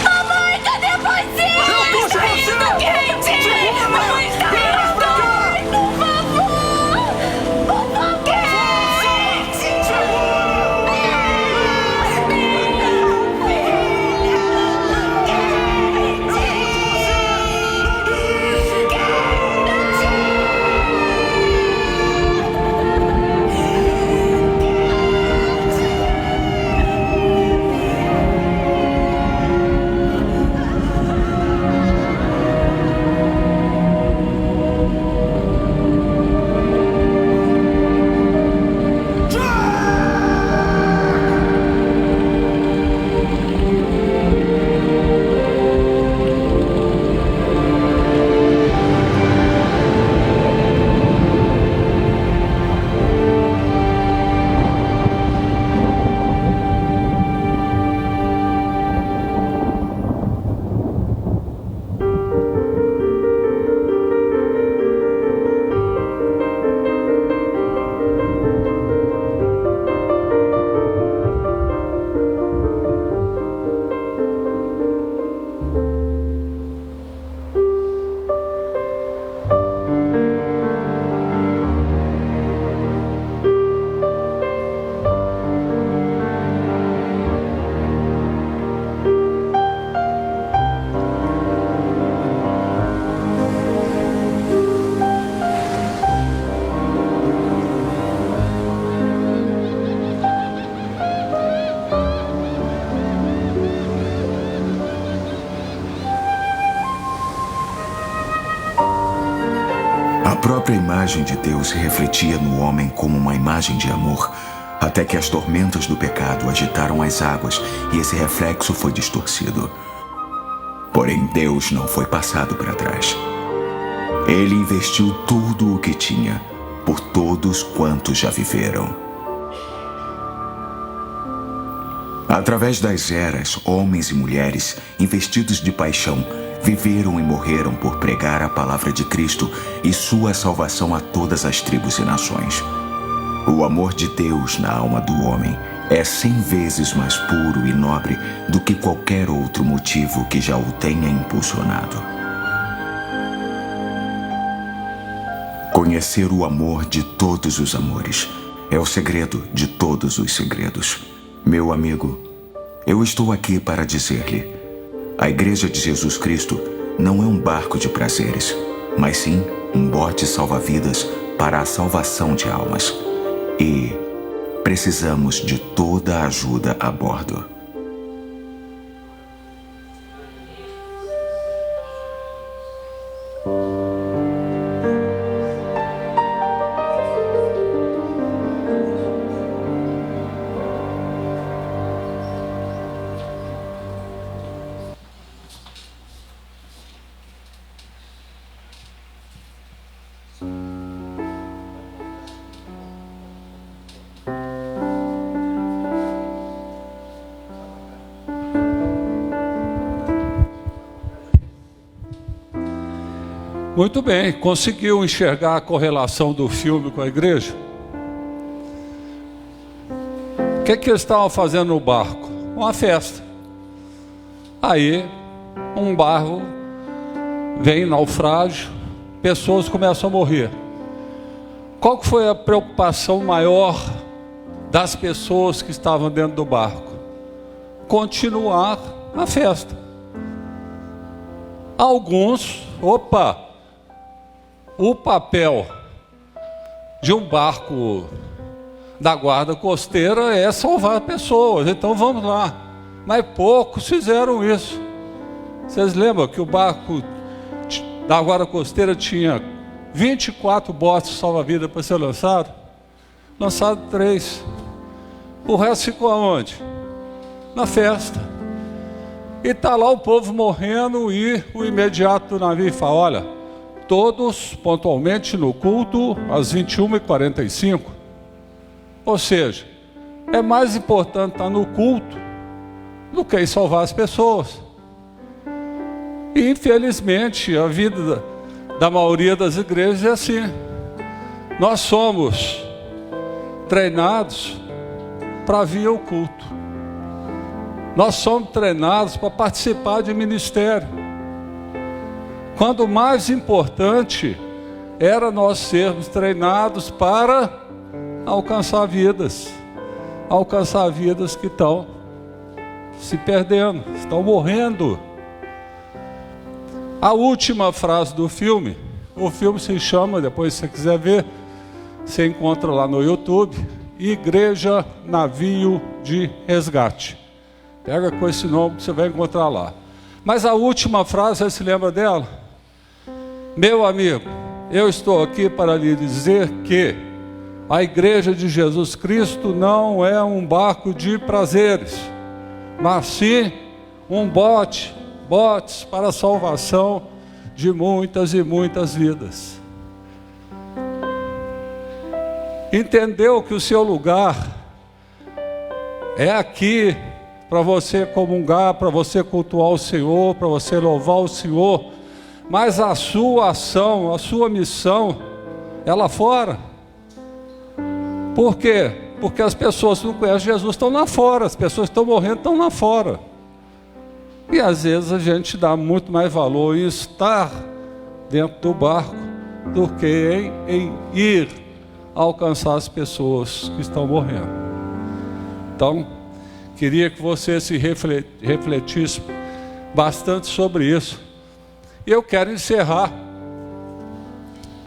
K: Mamãe, cadê você?
B: Eu puxo você!
K: Quente! Mamãe está indo! Por favor! Por favor!
L: própria imagem de Deus se refletia no homem como uma imagem de amor, até que as tormentas do pecado agitaram as águas e esse reflexo foi distorcido. Porém, Deus não foi passado para trás. Ele investiu tudo o que tinha por todos quantos já viveram. Através das eras, homens e mulheres, investidos de paixão, viveram e morreram por pregar a palavra de Cristo e sua salvação a todas as tribos e nações. O amor de Deus na alma do homem é 100 vezes mais puro e nobre do que qualquer outro motivo que já o tenha impulsionado. Conhecer o amor de todos os amores é o segredo de todos os segredos. Meu amigo, eu estou aqui para dizer-lhe: a Igreja de Jesus Cristo não é um barco de prazeres, mas sim um bote salva-vidas para a salvação de almas. E precisamos de toda a ajuda a bordo.
A: Muito bem, conseguiu enxergar a correlação do filme com a igreja? O que eles estavam fazendo no barco? Uma festa. Aí, um barco vem naufrágio, pessoas começam a morrer. Qual que foi a preocupação maior das pessoas que estavam dentro do barco? Continuar a festa. Alguns, o papel de um barco da guarda costeira é salvar pessoas, então vamos lá. Mas poucos fizeram isso. Vocês lembram que o barco da guarda costeira tinha 24 botes salva-vidas para ser lançado? Lançado 3. O resto ficou aonde? Na festa. E está lá o povo morrendo e o imediato do navio fala: olha, todos pontualmente no culto às 21h45. Ou seja, é mais importante estar no culto do que salvar as pessoas. E infelizmente a vida da maioria das igrejas é assim. Nós somos treinados para vir ao culto. Nós somos treinados para participar de ministério. Quando o mais importante era nós sermos treinados para alcançar vidas que estão se perdendo, estão morrendo. A última frase do filme, o filme se chama, depois se você quiser ver, você encontra lá no YouTube, Igreja Navio de Resgate. Pega com esse nome que você vai encontrar lá. Mas a última frase, você se lembra dela? Meu amigo, eu estou aqui para lhe dizer que a Igreja de Jesus Cristo não é um barco de prazeres, mas sim um botes para a salvação de muitas e muitas vidas. Entendeu que o seu lugar é aqui, para você comungar, para você cultuar o Senhor, para você louvar o Senhor, mas a sua ação, a sua missão é lá fora. Por quê? Porque as pessoas que não conhecem Jesus estão lá fora, as pessoas que estão morrendo estão lá fora. E às vezes a gente dá muito mais valor em estar dentro do barco do que em ir alcançar as pessoas que estão morrendo. Então, queria que você se refletisse bastante sobre isso. E eu quero encerrar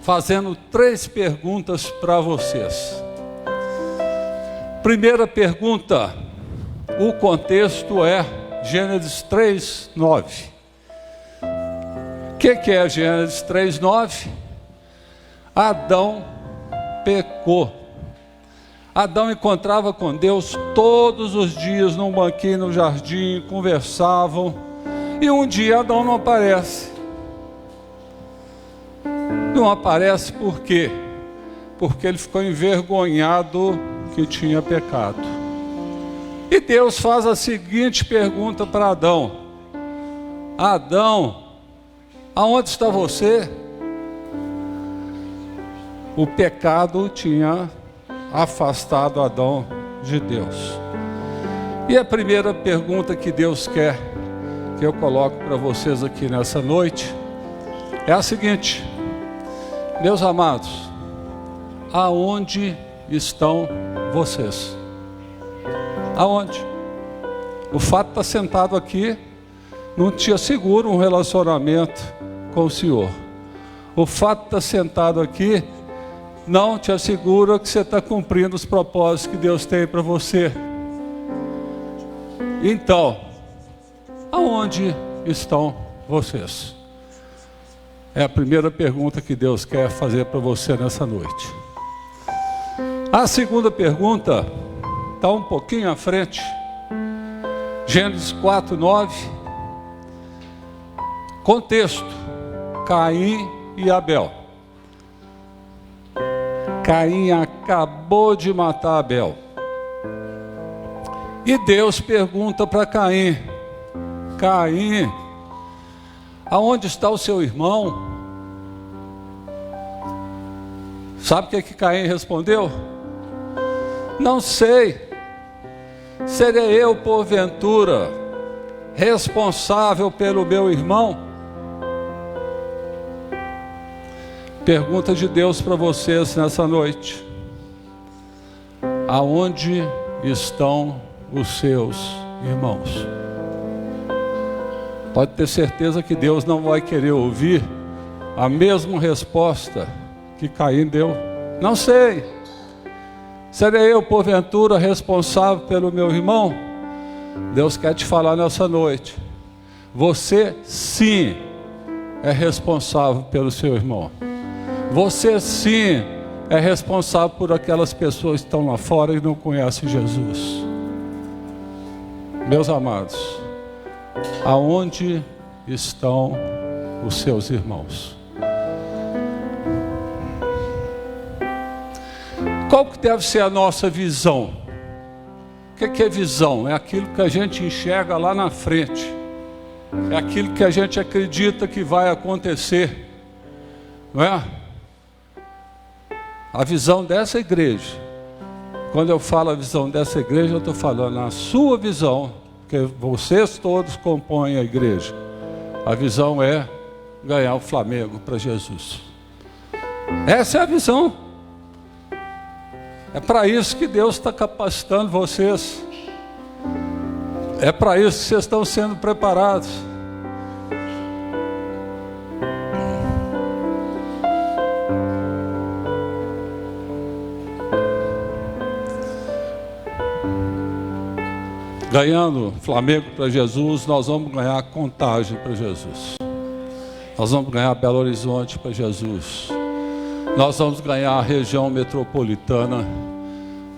A: fazendo 3 perguntas para vocês. Primeira pergunta, o contexto é Gênesis 3:9. O que é Gênesis 3:9? Adão pecou. Adão encontrava com Deus todos os dias num banquinho no jardim, conversavam, e um dia Adão não aparece. Não aparece por quê? Porque ele ficou envergonhado que tinha pecado. E Deus faz a seguinte pergunta para Adão: Adão, aonde está você? O pecado tinha afastado Adão de Deus. E a primeira pergunta que Deus quer que eu coloco para vocês aqui nessa noite é a seguinte: meus amados, aonde estão vocês? Aonde? O fato de estar sentado aqui não te assegura um relacionamento com o Senhor. O fato de estar sentado aqui não te assegura que você está cumprindo os propósitos que Deus tem para você. Então, aonde estão vocês? É a primeira pergunta que Deus quer fazer para você nessa noite. A segunda pergunta está um pouquinho à frente. Gênesis 4:9. Contexto: Caim e Abel. Caim acabou de matar Abel. E Deus pergunta para Caim: Caim, aonde está o seu irmão? Sabe o que Caim respondeu? Não sei. Serei eu, porventura, responsável pelo meu irmão? Pergunta de Deus para vocês nessa noite: aonde estão os seus irmãos? Pode ter certeza que Deus não vai querer ouvir a mesma resposta que Caim deu. Não sei. Serei eu, porventura, responsável pelo meu irmão? Deus quer te falar nessa noite: você sim é responsável pelo seu irmão. Você sim é responsável por aquelas pessoas que estão lá fora e não conhecem Jesus. Meus amados, aonde estão os seus irmãos? Qual que deve ser a nossa visão? O que é visão? É aquilo que a gente enxerga lá na frente. É aquilo que a gente acredita que vai acontecer. Não é? A visão dessa igreja. Quando eu falo a visão dessa igreja, eu estou falando a sua visão, porque vocês todos compõem a igreja. A visão é ganhar o Flamengo para Jesus. Essa é a visão. É para isso que Deus está capacitando vocês. É para isso que vocês estão sendo preparados. Ganhando Flamengo para Jesus, nós vamos ganhar Contagem para Jesus. Nós vamos ganhar Belo Horizonte para Jesus. Nós vamos ganhar a região metropolitana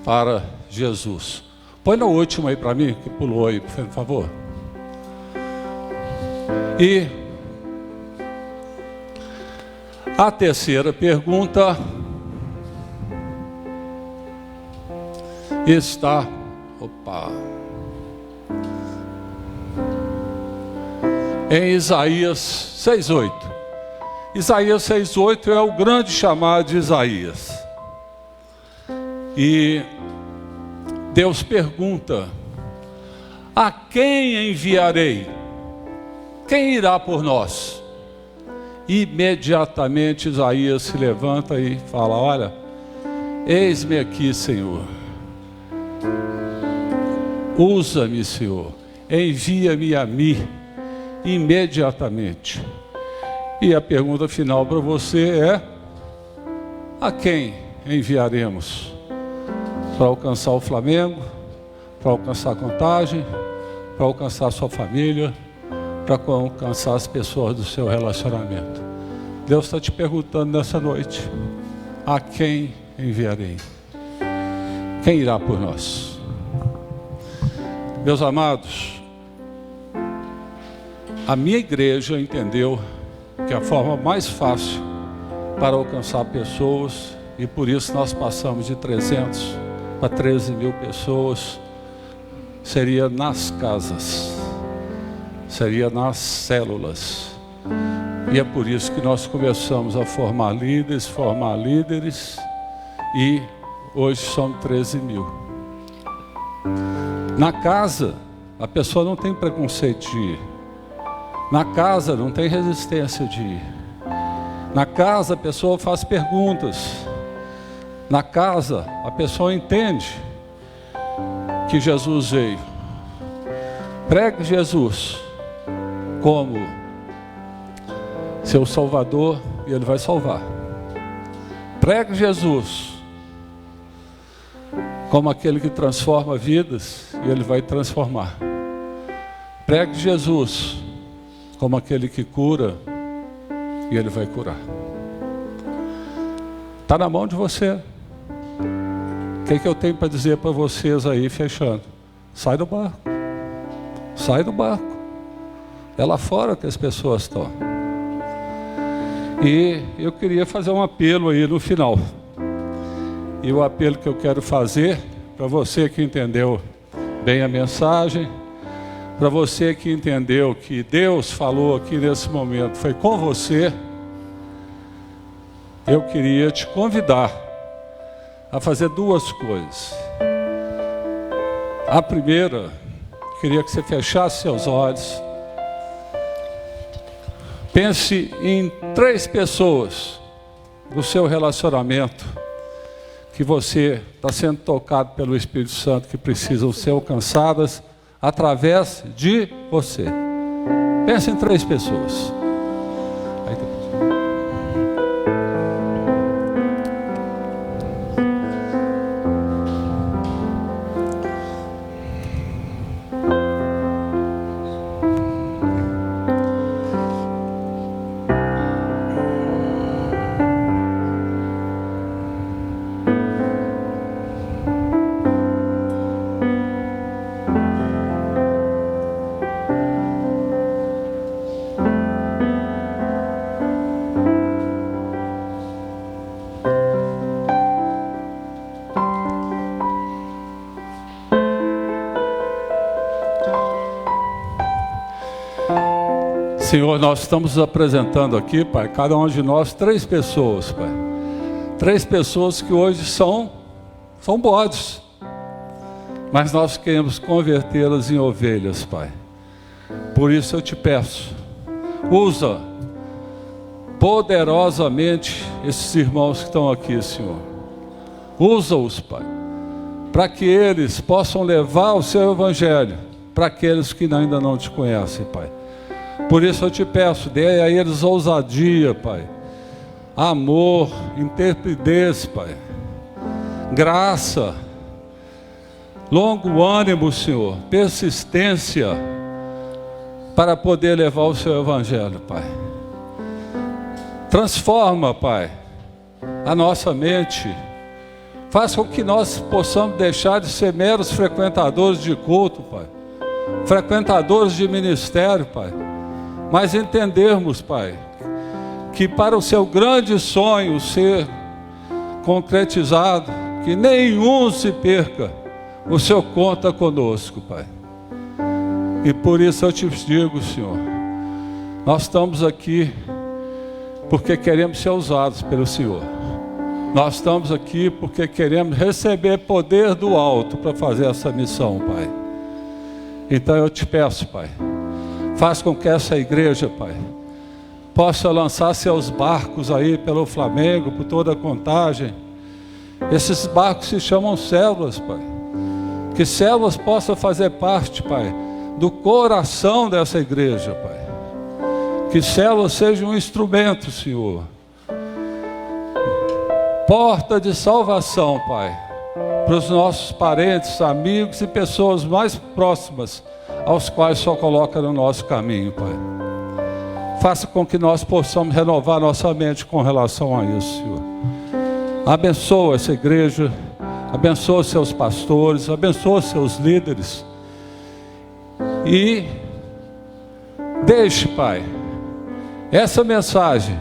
A: para Jesus. Põe na última aí para mim, que pulou aí, por favor. E a terceira pergunta está... em Isaías 6:8. Isaías 6:8 é o grande chamado de Isaías. E Deus pergunta: a quem enviarei? Quem irá por nós? Imediatamente Isaías se levanta e fala: olha, eis-me aqui, Senhor. Usa-me, Senhor. Envia-me a mim imediatamente. E a pergunta final para você é: a quem enviaremos? Para alcançar o Flamengo, para alcançar a Contagem, para alcançar a sua família, para alcançar as pessoas do seu relacionamento. Deus está te perguntando nessa noite: a quem enviarei? Quem irá por nós? Meus amados, a minha igreja entendeu que a forma mais fácil para alcançar pessoas, e por isso nós passamos de 300 para 13 mil pessoas, seria nas casas, seria nas células. E é por isso que nós começamos a formar líderes, e hoje são 13 mil. Na casa, a pessoa não tem preconceito de ir. Na casa, não tem resistência de ir. Na casa, a pessoa faz perguntas. Na casa, a pessoa entende que Jesus veio. Pregue Jesus como seu Salvador e Ele vai salvar. Pregue Jesus como aquele que transforma vidas e Ele vai transformar. Pregue Jesus como aquele que cura e Ele vai curar. Está na mão de você. O que eu tenho para dizer para vocês aí, fechando? Sai do barco. Sai do barco. É lá fora que as pessoas estão. E eu queria fazer um apelo aí no final. E o apelo que eu quero fazer, para você que entendeu bem a mensagem, para você que entendeu que Deus falou aqui nesse momento, foi com você, eu queria te convidar a fazer duas coisas. A primeira, queria que você fechasse seus olhos. Pense em 3 pessoas do seu relacionamento que você está sendo tocado pelo Espírito Santo, que precisam ser alcançadas através de você. Pense em 3 pessoas. Aí depois. Senhor, nós estamos apresentando aqui, Pai, cada um de nós 3 pessoas, Pai. 3 pessoas que hoje são bodes, mas nós queremos convertê-las em ovelhas, Pai. Por isso eu te peço, usa poderosamente esses irmãos que estão aqui, Senhor. Usa-os, Pai, para que eles possam levar o seu evangelho para aqueles que ainda não te conhecem, Pai. Por isso eu te peço, dê a eles ousadia, Pai, amor, intrepidez, Pai, graça, longo ânimo, Senhor, persistência, para poder levar o seu evangelho, Pai. Transforma, Pai, a nossa mente, faça com que nós possamos deixar de ser meros frequentadores de culto, Pai, frequentadores de ministério, Pai, mas entendermos, Pai, que para o seu grande sonho ser concretizado, que nenhum se perca, o Senhor conta conosco, Pai. E por isso eu te digo, Senhor, nós estamos aqui porque queremos ser usados pelo Senhor. Nós estamos aqui porque queremos receber poder do alto para fazer essa missão, Pai. Então eu te peço, Pai, faz com que essa igreja, Pai, possa lançar seus barcos aí pelo Flamengo, por toda a Contagem. Esses barcos se chamam células, Pai. Que células possam fazer parte, Pai, do coração dessa igreja, Pai. Que células sejam um instrumento, Senhor. Porta de salvação, Pai, para os nossos parentes, amigos e pessoas mais próximas, aos quais só coloca no nosso caminho, Pai. Faça com que nós possamos renovar nossa mente com relação a isso, Senhor. Abençoa essa igreja, abençoa seus pastores, abençoa seus líderes. E deixe, Pai, essa mensagem,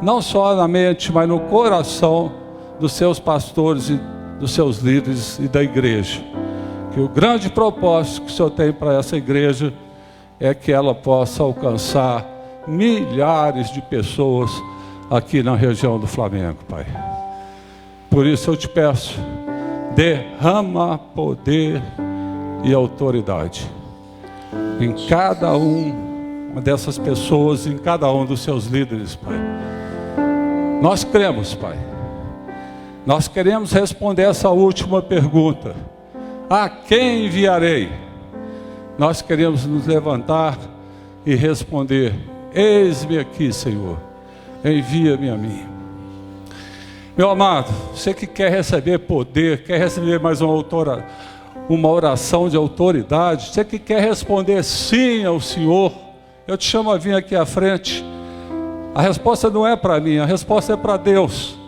A: não só na mente, mas no coração dos seus pastores e dos seus líderes e da igreja. Que o grande propósito que o Senhor tem para essa igreja é que ela possa alcançar milhares de pessoas aqui na região do Flamengo, Pai. Por isso eu te peço, derrama poder e autoridade em cada uma dessas pessoas, em cada um dos seus líderes, Pai. Nós cremos, Pai. Nós queremos responder essa última pergunta: a quem enviarei? Nós queremos nos levantar e responder: eis-me aqui, Senhor, envia-me a mim. Meu amado, você que quer receber poder, quer receber mais uma oração de autoridade, você que quer responder sim ao Senhor, eu te chamo a vir aqui à frente. A resposta não é para mim, a resposta é para Deus.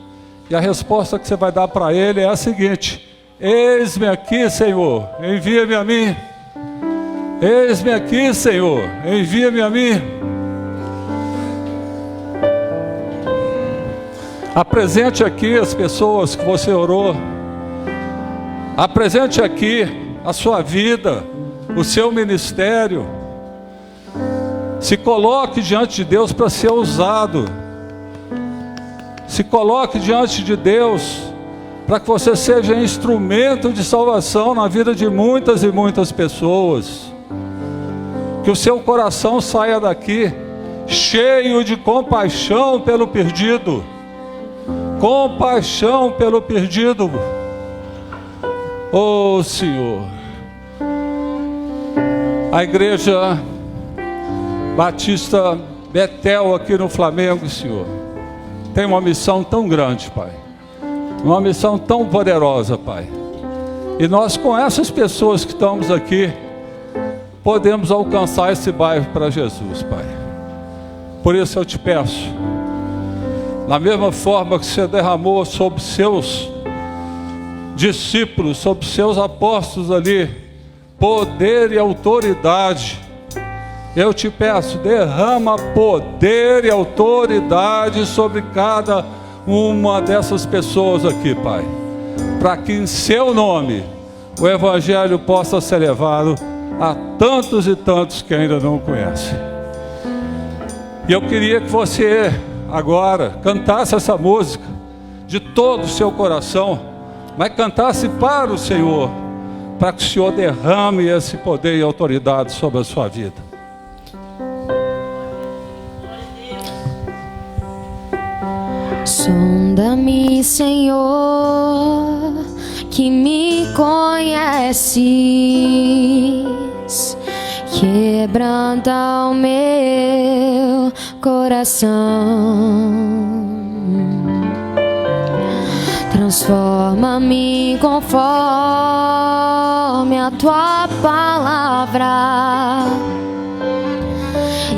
A: E a resposta que você vai dar para Ele é a seguinte: eis-me aqui, Senhor, envia-me a mim. Eis-me aqui, Senhor, envia-me a mim. Apresente aqui as pessoas que você orou. Apresente aqui a sua vida, o seu ministério. Se coloque diante de Deus para ser usado. Se coloque diante de Deus para que você seja instrumento de salvação na vida de muitas e muitas pessoas. Que o seu coração saia daqui cheio de compaixão pelo perdido. Compaixão pelo perdido. Oh, Senhor. A igreja Batista Betel aqui no Flamengo, Senhor, tem uma missão tão grande, Pai. Uma missão tão poderosa, Pai. E nós, com essas pessoas que estamos aqui, podemos alcançar esse bairro para Jesus, Pai. Por isso eu te peço, da mesma forma que você derramou sobre seus discípulos, sobre seus apóstolos ali, poder e autoridade, eu te peço, derrama poder e autoridade sobre cada uma dessas pessoas aqui, Pai, para que em seu nome o Evangelho possa ser levado a tantos e tantos que ainda não o conhecem. E eu queria que você agora cantasse essa música de todo o seu coração, mas cantasse para o Senhor, para que o Senhor derrame esse poder e autoridade sobre a sua vida.
M: Sonda-me, Senhor, que me conheces, quebranta o meu coração, transforma-me conforme a tua palavra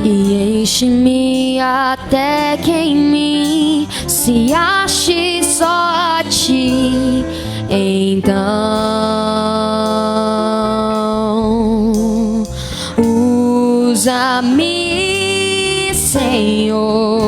M: e enche-me até que em mim se ache só a ti. Então usa-me, Senhor.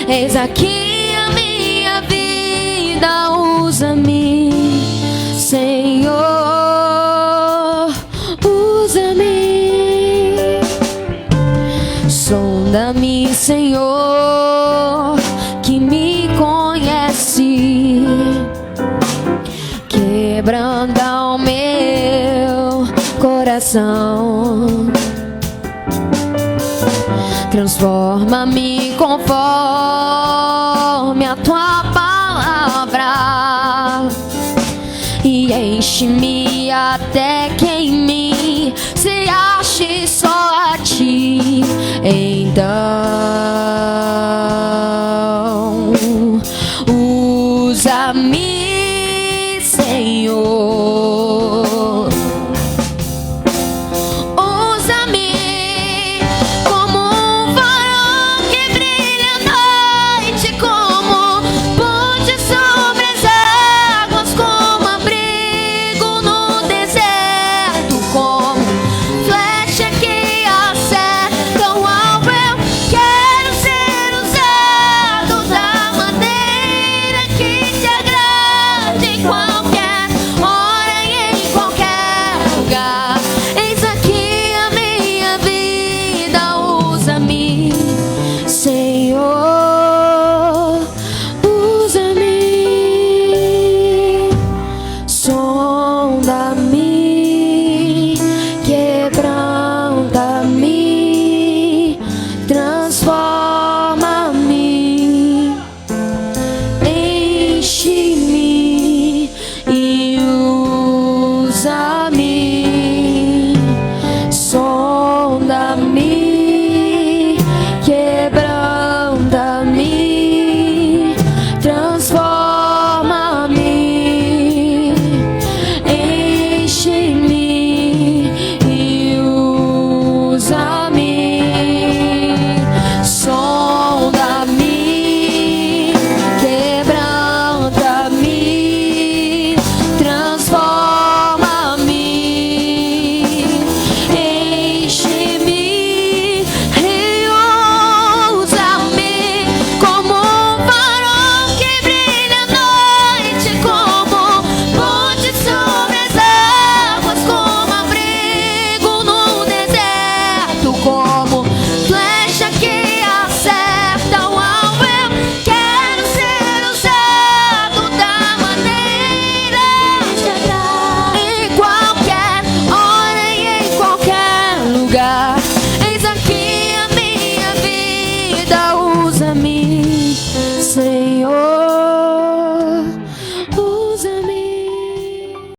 M: Eis aqui a minha vida, usa-me, Senhor, usa-me. Sonda-me, Senhor, que me conhece, quebranta o meu coração, transforma Transforma-me conforme a tua palavra e enche-me até que em mim se ache só a ti. Então